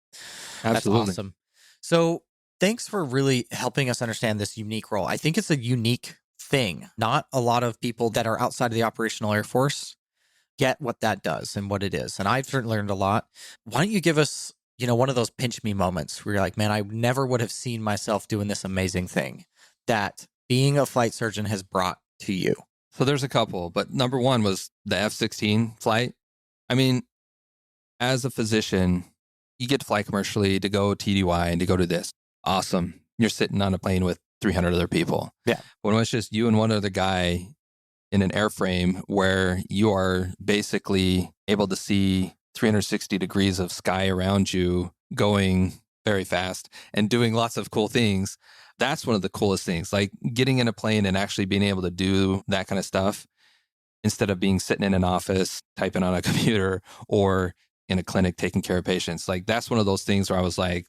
Absolutely. That's awesome. So thanks for really helping us understand this unique role. I think it's a unique thing. Not a lot of people that are outside of the operational Air Force get what that does and what it is. And I've certainly learned a lot. Why don't you give us, one of those pinch me moments where you're like, man, I never would have seen myself doing this amazing thing that being a flight surgeon has brought to you? So there's a couple, but number one was the F-16 flight. I mean, as a physician, you get to fly commercially, to go TDY and to go to this. Awesome. You're sitting on a plane with 300 other people. Yeah. When it's just you and one other guy in an airframe where you are basically able to see 360 degrees of sky around you going very fast and doing lots of cool things. That's one of the coolest things, like getting in a plane and actually being able to do that kind of stuff instead of being sitting in an office, typing on a computer, or in a clinic taking care of patients. Like that's one of those things where I was like,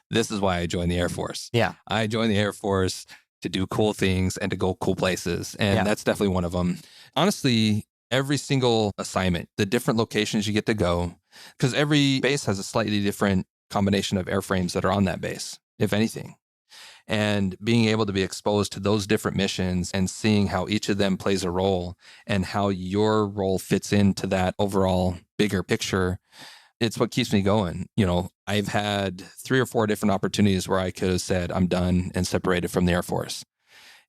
this is why I joined the Air Force. Yeah. I joined the Air Force to do cool things and to go cool places. And that's definitely one of them. Honestly, every single assignment, the different locations you get to go, because every base has a slightly different combination of airframes that are on that base, if anything. And being able to be exposed to those different missions and seeing how each of them plays a role and how your role fits into that overall bigger picture, it's what keeps me going. I've had 3 or 4 different opportunities where I could have said, I'm done and separated from the Air Force.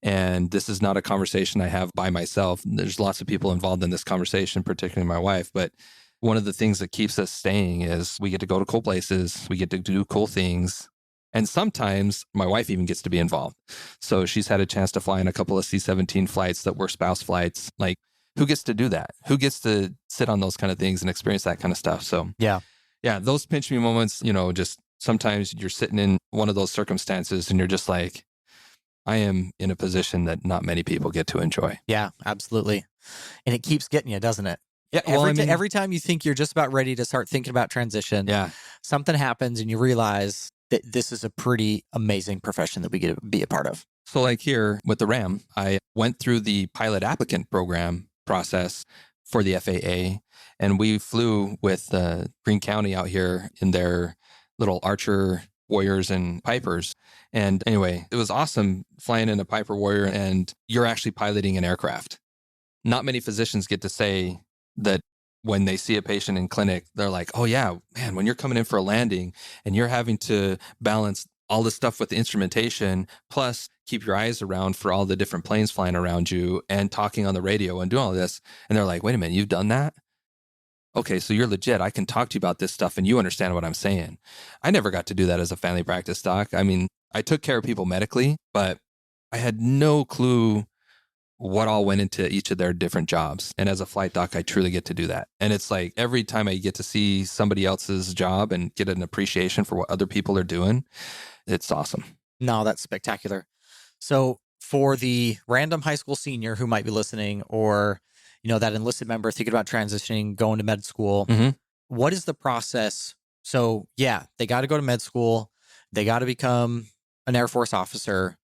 And this is not a conversation I have by myself. There's lots of people involved in this conversation, particularly my wife. But one of the things that keeps us staying is we get to go to cool places. We get to do cool things. And sometimes my wife even gets to be involved. So she's had a chance to fly in a couple of C-17 flights that were spouse flights. Like, who gets to do that? Who gets to sit on those kind of things and experience that kind of stuff? So yeah, those pinch me moments, just sometimes you're sitting in one of those circumstances and you're just like, I am in a position that not many people get to enjoy. Yeah, absolutely. And it keeps getting you, doesn't it? Yeah. Every time you think you're just about ready to start thinking about transition, something happens and you realize that this is a pretty amazing profession that we get to be a part of. So like here with the RAM, I went through the pilot applicant program process for the FAA. And we flew with Greene County out here in their little Archer Warriors and Pipers. And anyway, it was awesome flying in a Piper Warrior and you're actually piloting an aircraft. Not many physicians get to say that when they see a patient in clinic, they're like, oh yeah, man, when you're coming in for a landing and you're having to balance all this stuff with the instrumentation, plus keep your eyes around for all the different planes flying around you and talking on the radio and doing all this. And they're like, wait a minute, you've done that? Okay, so you're legit. I can talk to you about this stuff and you understand what I'm saying. I never got to do that as a family practice doc. I mean, I took care of people medically, but I had no clue what all went into each of their different jobs. And as a flight doc, I truly get to do that. And it's like every time I get to see somebody else's job and get an appreciation for what other people are doing, it's awesome. No, that's spectacular. So for the random high school senior who might be listening, or, you know, that enlisted member thinking about transitioning, going to med school, what is the process? So yeah, they got to go to med school. They got to become an Air Force officer.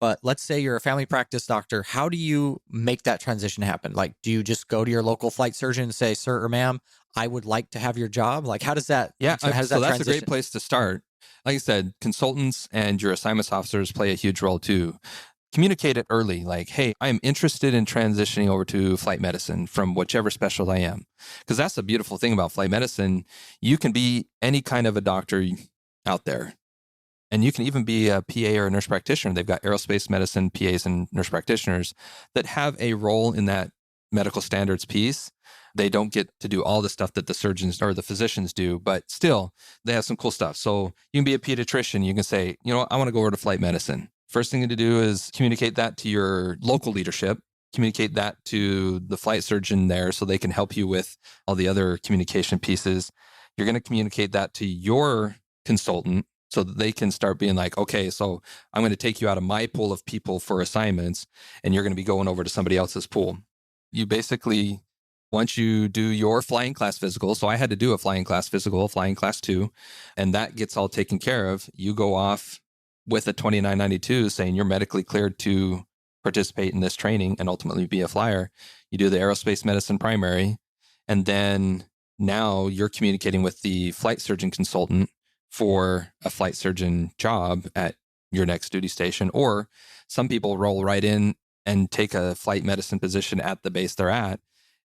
But let's say you're a family practice doctor. How do you make that transition happen? Like, do you just go to your local flight surgeon and say, sir or ma'am, I would like to have your job? Like, how does that? Yeah, how does so that that's transition? a great place to start. Like I said, consultants and your assignments officers play a huge role too. Communicate it early, like, hey, I am interested in transitioning over to flight medicine from whichever specialty I am. Because that's the beautiful thing about flight medicine. You can be any kind of a doctor out there. And you can even be a PA or a nurse practitioner. They've got aerospace medicine PAs and nurse practitioners that have a role in that medical standards piece. They don't get to do all the stuff that the surgeons or the physicians do, but still, they have some cool stuff. So you can be a pediatrician. You can say, you know what, I want to go over to flight medicine. First thing to do is communicate that to your local leadership, communicate that to the flight surgeon there so they can help you with all the other communication pieces. You're going to communicate that to your consultant, so that they can start being like, okay, so I'm going to take you out of my pool of people for assignments, and you're going to be going over to somebody else's pool. You basically, once you do your flying class physical, so I had to do a flying class physical, flying class 2, and that gets all taken care of, you go off with a 2992 saying you're medically cleared to participate in this training and ultimately be a flyer. You do the aerospace medicine primary, and then now you're communicating with the flight surgeon consultant for a flight surgeon job at your next duty station. Or some people roll right in and take a flight medicine position at the base they're at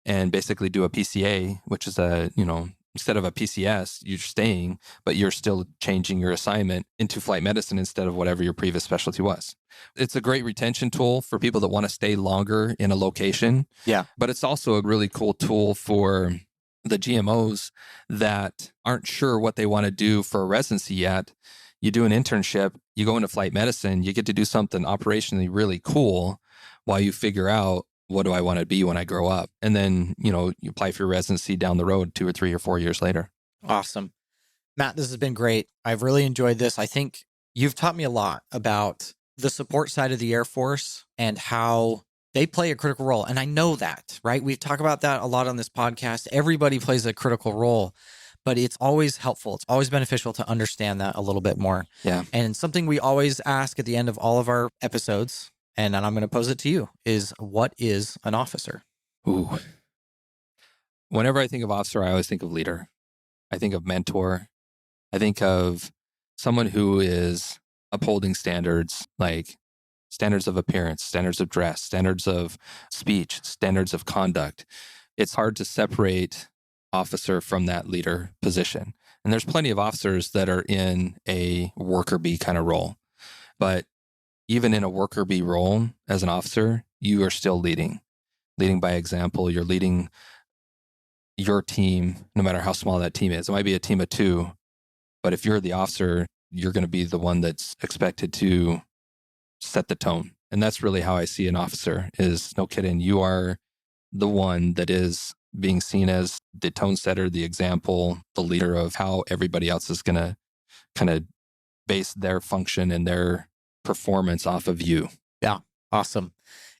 and basically do a PCA, which is instead of a PCS, you're staying, but you're still changing your assignment into flight medicine instead of whatever your previous specialty was. It's a great retention tool for people that want to stay longer in a location. Yeah. But it's also a really cool tool for the GMOs that aren't sure what they want to do for a residency yet. You do an internship, you go into flight medicine, you get to do something operationally really cool while you figure out, what do I want to be when I grow up? And then, you apply for your residency down the road 2 or 3 or 4 years later. Awesome. Matt, this has been great. I've really enjoyed this. I think you've taught me a lot about the support side of the Air Force and how they play a critical role. And I know that, right? We've talked about that a lot on this podcast. Everybody plays a critical role, but it's always helpful. It's always beneficial to understand that a little bit more. Yeah. And something we always ask at the end of all of our episodes, and I'm going to pose it to you, is what is an officer? Ooh. Whenever I think of officer, I always think of leader. I think of mentor. I think of someone who is upholding standards, like standards of appearance, standards of dress, standards of speech, standards of conduct. It's hard to separate officer from that leader position. And there's plenty of officers that are in a worker bee kind of role. But even in a worker bee role as an officer, you are still leading by example. You're leading your team, no matter how small that team is. It might be a team of 2, but if you're the officer, you're going to be the one that's expected to set the tone. And that's really how I see an officer is, no kidding, you are the one that is being seen as the tone setter, the example, the leader of how everybody else is going to kind of base their function and their performance off of you. Yeah. Awesome.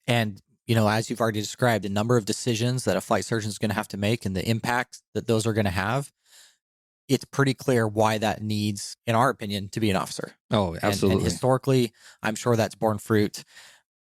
And, as you've already described, the number of decisions that a flight surgeon is going to have to make and the impact that those are going to have, it's pretty clear why that needs, in our opinion, to be an officer. Oh, absolutely. And historically, I'm sure that's borne fruit.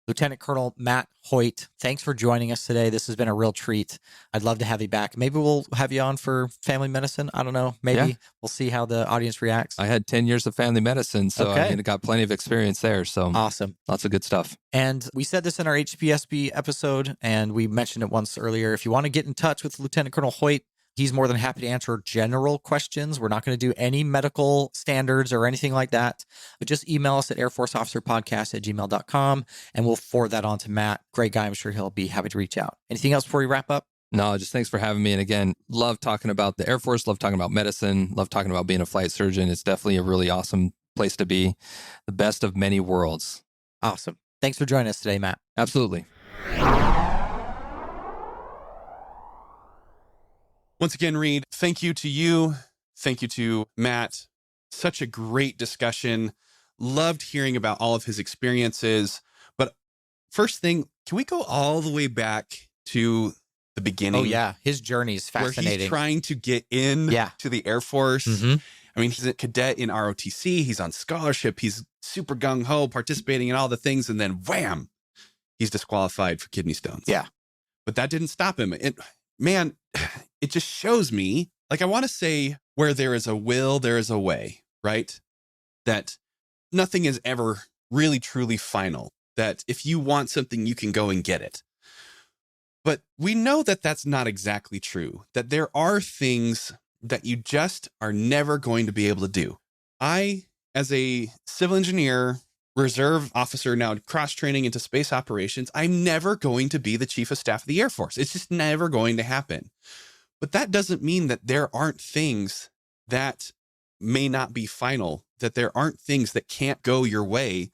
Lieutenant Colonel Matt Hoyt, thanks for joining us today. This has been a real treat. I'd love to have you back. Maybe we'll have you on for family medicine. I don't know. Maybe we'll see how the audience reacts. I had 10 years of family medicine, so I got plenty of experience there. So awesome. Lots of good stuff. And we said this in our HPSB episode, and we mentioned it once earlier. If you want to get in touch with Lieutenant Colonel Hoyt, he's more than happy to answer general questions. We're not going to do any medical standards or anything like that, but just email us at airforceofficerpodcast@gmail.com, and we'll forward that on to Matt. Great guy. I'm sure he'll be happy to reach out. Anything else before we wrap up? No, just thanks for having me. And again, love talking about the Air Force, love talking about medicine, love talking about being a flight surgeon. It's definitely a really awesome place to be. The best of many worlds. Awesome. Thanks for joining us today, Matt. Absolutely. Once again, Reed, thank you to you. Thank you to Matt. Such a great discussion. Loved hearing about all of his experiences. But first thing, can we go all the way back to the beginning? Oh, yeah. His journey is fascinating. Where he's trying to get in to the Air Force. Mm-hmm. I mean, he's a cadet in ROTC. He's on scholarship. He's super gung-ho, participating in all the things. And then, wham, he's disqualified for kidney stones. Yeah. But that didn't stop him. Man, it just shows me, like, I want to say where there is a will, there is a way, right? That nothing is ever really, truly final. That if you want something, you can go and get it. But we know that that's not exactly true. That there are things that you just are never going to be able to do. I, as a civil engineer, reserve officer, now cross-training into space operations, I'm never going to be the chief of staff of the Air Force. It's just never going to happen. But that doesn't mean that there aren't things that may not be final, that there aren't things that can't go your way.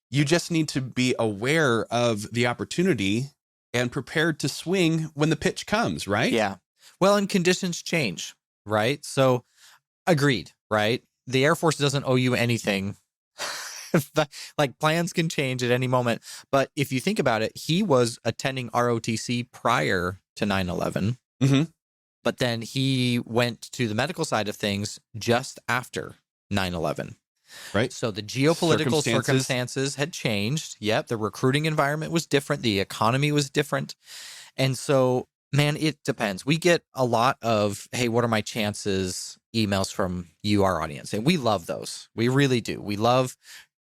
You just need to be aware of the opportunity and prepared to swing when the pitch comes, right? Yeah. Well, and conditions change, right? So agreed, right? The Air Force doesn't owe you anything. Like, plans can change at any moment. But if you think about it, he was attending ROTC prior to 9/11. Mm-hmm. But then he went to the medical side of things just after 9/11. Right. So the geopolitical circumstances had changed. Yep. The recruiting environment was different. The economy was different. And so, man, it depends. We get a lot of, hey, what are my chances? Emails from you, our audience. And we love those. We really do. We love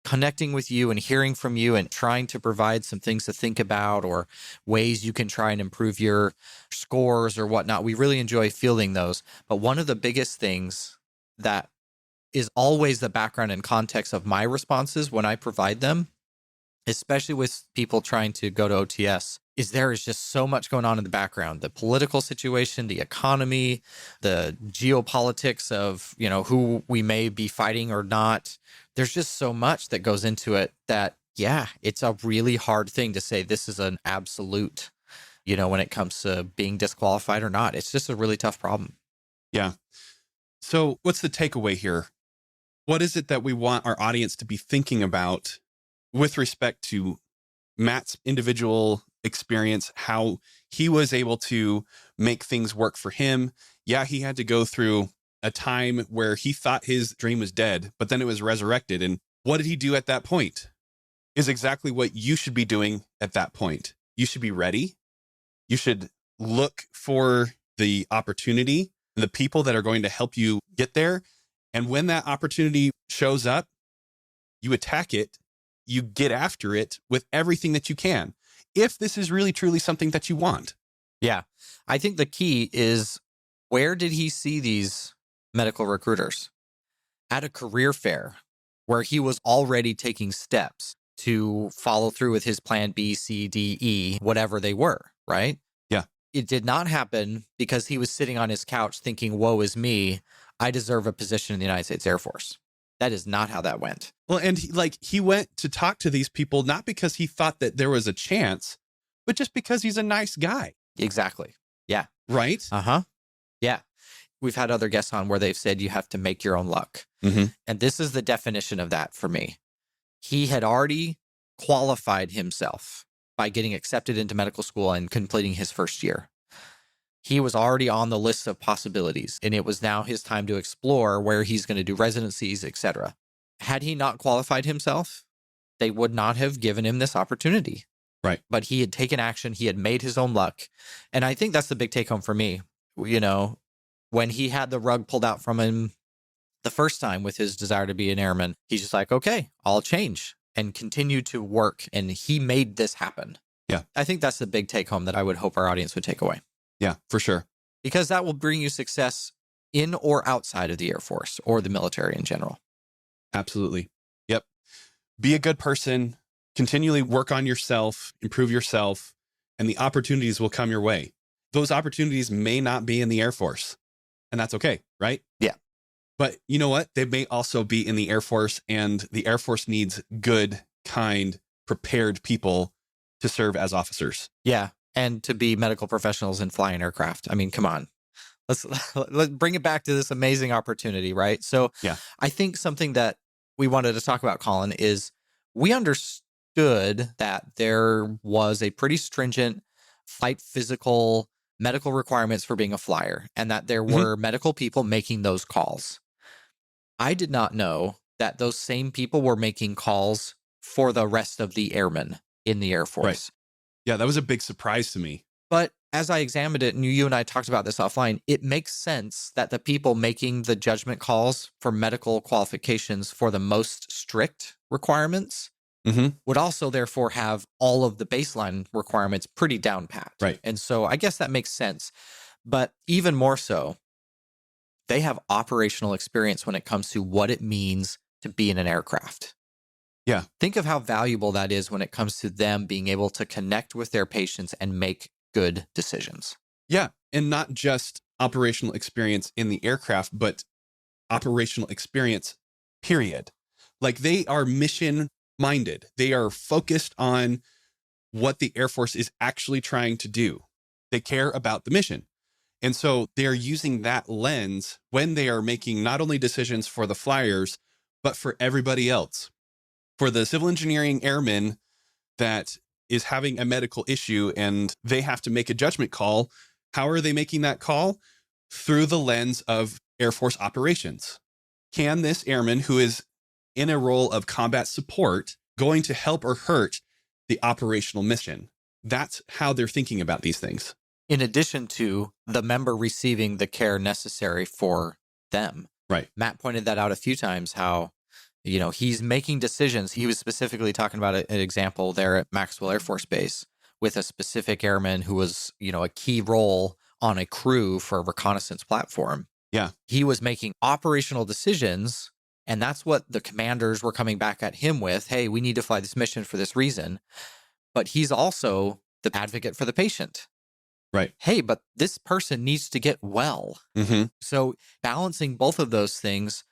connecting with you and hearing from you and trying to provide some things to think about or ways you can try and improve your scores or whatnot. We really enjoy fielding those. But one of the biggest things that is always the background and context of my responses when I provide them, especially with people trying to go to OTS, is there is just so much going on in the background. The political situation, the economy, the geopolitics of, who we may be fighting or not. There's just so much that goes into it that, yeah, it's a really hard thing to say this is an absolute, when it comes to being disqualified or not. It's just a really tough problem. Yeah. So what's the takeaway here? What is it that we want our audience to be thinking about with respect to Matt's individual experience, how he was able to make things work for him? Yeah, he had to go through a time where he thought his dream was dead, but then it was resurrected. And what did he do at that point? Is exactly what you should be doing at that point. You should be ready. You should look for the opportunity, the people that are going to help you get there. And when that opportunity shows up, you attack it, you get after it with everything that you can, if this is really truly something that you want. Yeah. I think the key is, where did he see these medical recruiters? At a career fair where he was already taking steps to follow through with his plan B, C, D, E, whatever they were, right? Yeah. It did not happen because he was sitting on his couch thinking, woe is me, I deserve a position in the United States Air Force. That is not how that went. Well, and he went to talk to these people, not because he thought that there was a chance, but just because he's a nice guy. Exactly. Yeah. Right? Uh-huh. Yeah. We've had other guests on where they've said you have to make your own luck. Mm-hmm. And this is the definition of that for me. He had already qualified himself by getting accepted into medical school and completing his first year. He was already on the list of possibilities, and it was now his time to explore where he's going to do residencies, etc. Had he not qualified himself, they would not have given him this opportunity. Right. But he had taken action. He had made his own luck. And I think that's the big take home for me. You know, when he had the rug pulled out from him the first time with his desire to be an airman, he's just like, okay, I'll change and continue to work. And he made this happen. Yeah. I think that's the big take home that I would hope our audience would take away. Yeah, for sure. Because that will bring you success in or outside of the Air Force or the military in general. Absolutely. Yep. Be a good person, continually work on yourself, improve yourself, and the opportunities will come your way. Those opportunities may not be in the Air Force, and that's okay, right? Yeah. But you know what? They may also be in the Air Force, and the Air Force needs good, kind, prepared people to serve as officers. Yeah. And to be medical professionals and fly an aircraft. I mean, come on. Let's bring it back to this amazing opportunity, right? So yeah. I think something that we wanted to talk about, Colin, is we understood that there was a pretty stringent flight physical medical requirements for being a flyer, and that there were medical people making those calls. I did not know that those same people were making calls for the rest of the airmen in the Air Force. Right. Yeah, that was a big surprise to me. But as I examined it, and you and I talked about this offline, it makes sense that the people making the judgment calls for medical qualifications for the most strict requirements would also therefore have all of the baseline requirements pretty down pat. Right. And so I guess that makes sense. But even more so, they have operational experience when it comes to what it means to be in an aircraft. Yeah. Think of how valuable that is when it comes to them being able to connect with their patients and make good decisions. Yeah. And not just operational experience in the aircraft, but operational experience, period. Like they are mission minded. They are focused on what the Air Force is actually trying to do. They care about the mission. And so they're using that lens when they are making not only decisions for the flyers, but for everybody else. For the civil engineering airman that is having a medical issue and they have to make a judgment call, how are they making that call? Through the lens of Air Force operations. Can this airman who is in a role of combat support going to help or hurt the operational mission? That's how they're thinking about these things. In addition to the member receiving the care necessary for them. Right. Matt pointed that out a few times, how he's making decisions. He was specifically talking about an example there at Maxwell Air Force Base with a specific airman who was, a key role on a crew for a reconnaissance platform. Yeah. He was making operational decisions, and that's what the commanders were coming back at him with. Hey, we need to fly this mission for this reason. But he's also the advocate for the patient. Right. Hey, but this person needs to get well. So balancing both of those things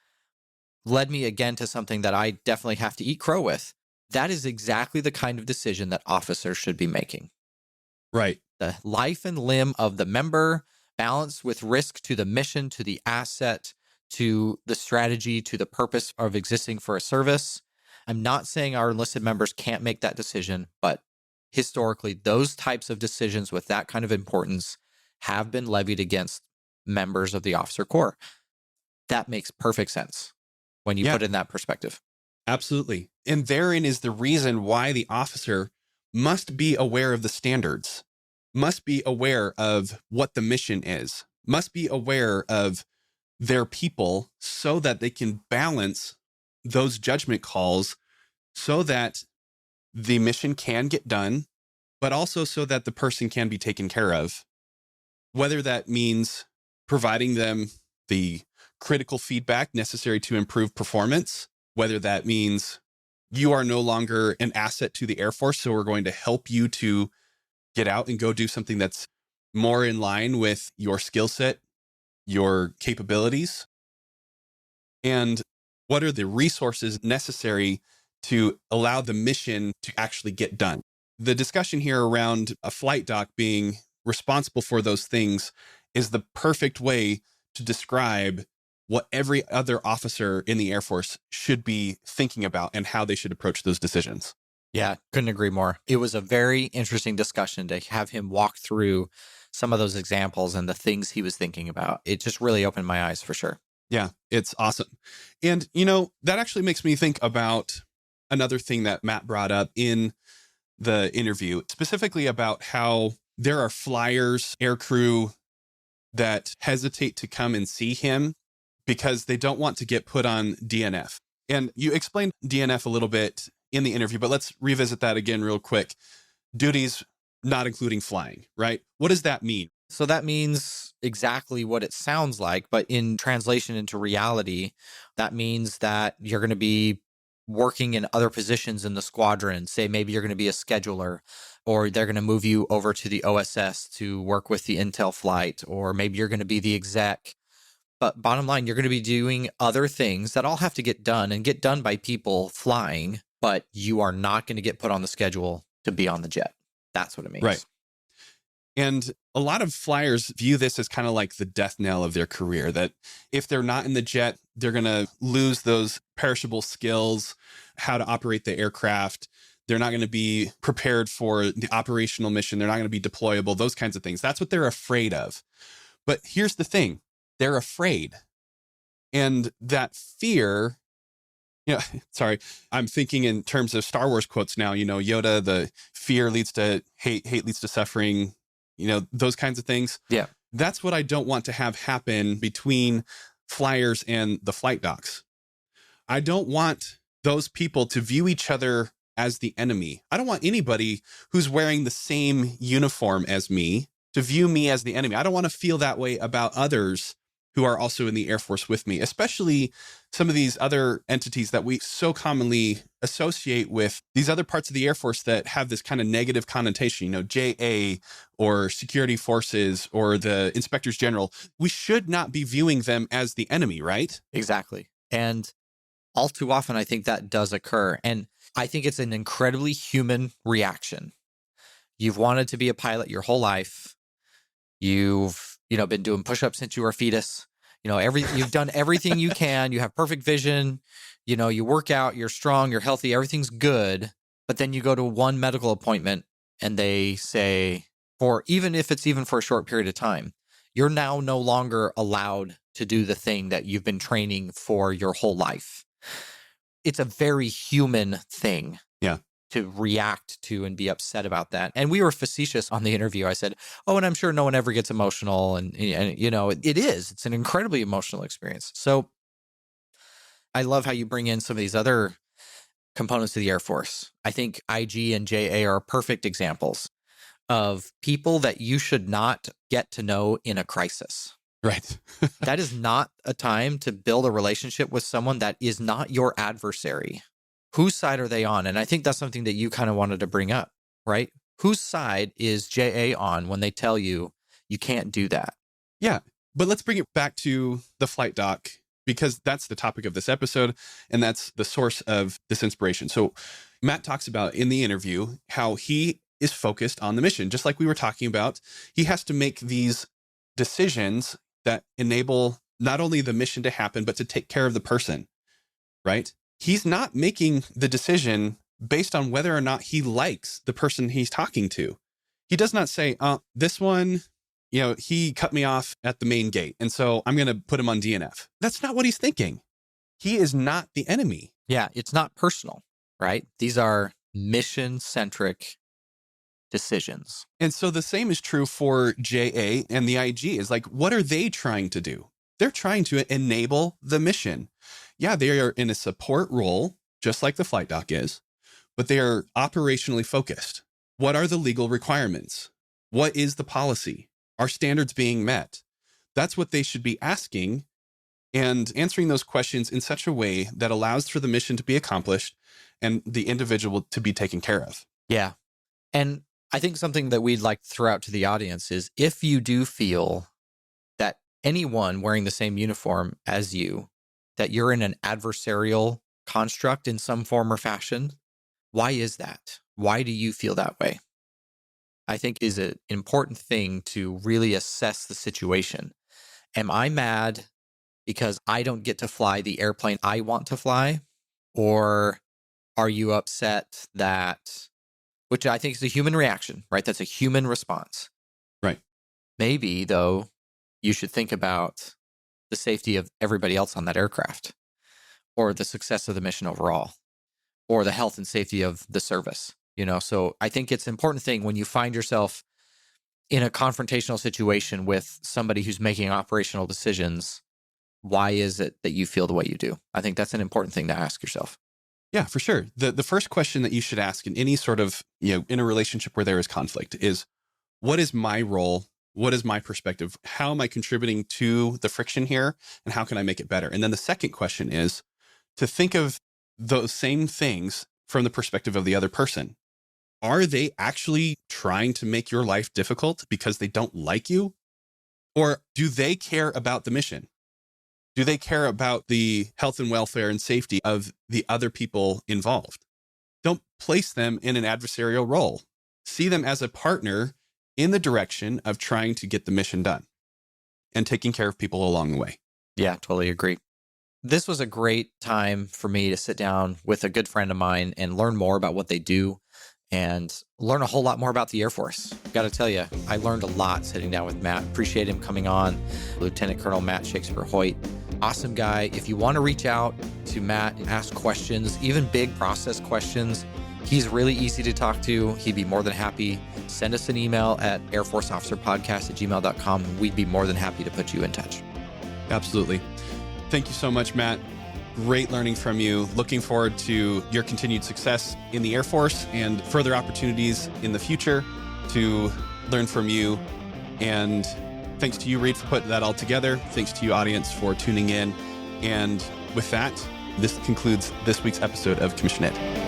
led me again to something that I definitely have to eat crow with. That is exactly the kind of decision that officers should be making. Right. The life and limb of the member balanced with risk to the mission, to the asset, to the strategy, to the purpose of existing for a service. I'm not saying our enlisted members can't make that decision, but historically, those types of decisions with that kind of importance have been levied against members of the officer corps. That makes perfect sense when you put it in that perspective. Absolutely. And therein is the reason why the officer must be aware of the standards, must be aware of what the mission is, must be aware of their people so that they can balance those judgment calls so that the mission can get done, but also so that the person can be taken care of. Whether that means providing them the critical feedback necessary to improve performance, whether that means you are no longer an asset to the Air Force, so we're going to help you to get out and go do something that's more in line with your skill set, your capabilities, and what are the resources necessary to allow the mission to actually get done. The discussion here around a flight doc being responsible for those things is the perfect way to describe what every other officer in the Air Force should be thinking about and how they should approach those decisions. Yeah, couldn't agree more. It was a very interesting discussion to have him walk through some of those examples and the things he was thinking about. It just really opened my eyes for sure. Yeah, it's awesome. And, that actually makes me think about another thing that Matt brought up in the interview, specifically about how there are flyers, aircrew that hesitate to come and see him because they don't want to get put on DNF. And you explained DNF a little bit in the interview, but let's revisit that again real quick. Duties not including flying, right? What does that mean? So that means exactly what it sounds like, but in translation into reality, that means that you're going to be working in other positions in the squadron. Say maybe you're going to be a scheduler, or they're going to move you over to the OSS to work with the intel flight, or maybe you're going to be the exec. But bottom line, you're going to be doing other things that all have to get done and get done by people flying, but you are not going to get put on the schedule to be on the jet. That's what it means. Right. And a lot of flyers view this as kind of like the death knell of their career, that if they're not in the jet, they're going to lose those perishable skills, how to operate the aircraft. They're not going to be prepared for the operational mission. They're not going to be deployable, those kinds of things. That's what they're afraid of. But here's the thing. They're afraid. And that fear, sorry, I'm thinking in terms of Star Wars quotes now, Yoda, the fear leads to hate, hate leads to suffering, those kinds of things. Yeah. That's what I don't want to have happen between flyers and the flight docs. I don't want those people to view each other as the enemy. I don't want anybody who's wearing the same uniform as me to view me as the enemy. I don't want to feel that way about others who are also in the Air Force with me, especially some of these other entities that we so commonly associate with these other parts of the Air Force that have this kind of negative connotation, JA or security forces or the inspectors general. We should not be viewing them as the enemy, right? Exactly. And all too often, I think that does occur. And I think it's an incredibly human reaction. You've wanted to be a pilot your whole life. You've been doing push-ups since you were a fetus. You've done everything you can. You have perfect vision. You work out, you're strong, you're healthy, everything's good. But then you go to one medical appointment and they say, even if it's for a short period of time, you're now no longer allowed to do the thing that you've been training for your whole life. It's a very human thing. Yeah. To react to and be upset about that. And we were facetious on the interview. I said, and I'm sure no one ever gets emotional. And it is. It's an incredibly emotional experience. So I love how you bring in some of these other components of the Air Force. I think IG and JA are perfect examples of people that you should not get to know in a crisis. Right. That is not a time to build a relationship with someone that is not your adversary. Whose side are they on? And I think that's something that you kind of wanted to bring up, right? Whose side is JA on when they tell you you can't do that? Yeah. But let's bring it back to the flight doc, because that's the topic of this episode. And that's the source of this inspiration. So Matt talks about in the interview how he is focused on the mission. Just like we were talking about, he has to make these decisions that enable not only the mission to happen, but to take care of the person, right? He's not making the decision based on whether or not he likes the person he's talking to. He does not say, this one, he cut me off at the main gate, and so I'm going to put him on DNF. That's not what he's thinking. He is not the enemy. Yeah, it's not personal, right? These are mission-centric decisions. And so the same is true for JA and the IG. Is like, what are they trying to do? They're trying to enable the mission. Yeah, they are in a support role, just like the flight doc is, but they are operationally focused. What are the legal requirements? What is the policy? Are standards being met? That's what they should be asking, and answering those questions in such a way that allows for the mission to be accomplished and the individual to be taken care of. Yeah. And I think something that we'd like to throw out to the audience is, if you do feel that anyone wearing the same uniform as you, that you're in an adversarial construct in some form or fashion, why is that? Why do you feel that way? I think is an important thing to really assess the situation. Am I mad because I don't get to fly the airplane I want to fly? Or are you upset that, which I think is a human reaction, right? That's a human response. Right. Maybe, though, you should think about the safety of everybody else on that aircraft, or the success of the mission overall, or the health and safety of the service. So I think it's an important thing when you find yourself in a confrontational situation with somebody who's making operational decisions. Why is it that you feel the way you do? I think that's an important thing to ask yourself. Yeah, for sure. The first question that you should ask in any sort of, in a relationship where there is conflict is, what is my role? What is my perspective? How am I contributing to the friction here? And how can I make it better? And then the second question is to think of those same things from the perspective of the other person. Are they actually trying to make your life difficult because they don't like you? Or do they care about the mission? Do they care about the health and welfare and safety of the other people involved? Don't place them in an adversarial role. See them as a partner in the direction of trying to get the mission done and taking care of people along the way. Yeah, totally agree. This was a great time for me to sit down with a good friend of mine and learn more about what they do and learn a whole lot more about the Air Force. Got to tell you, I learned a lot sitting down with Matt. Appreciate him coming on. Lieutenant Colonel Matt Shakespeare Hoyt. Awesome guy. If you want to reach out to Matt and ask questions, even big process questions, he's really easy to talk to. He'd be more than happy. Send us an email at airforceofficerpodcast@gmail.com. We'd be more than happy to put you in touch. Absolutely. Thank you so much, Matt. Great learning from you. Looking forward to your continued success in the Air Force and further opportunities in the future to learn from you. And thanks to you, Reed, for putting that all together. Thanks to you, audience, for tuning in. And with that, this concludes this week's episode of Commission Ed.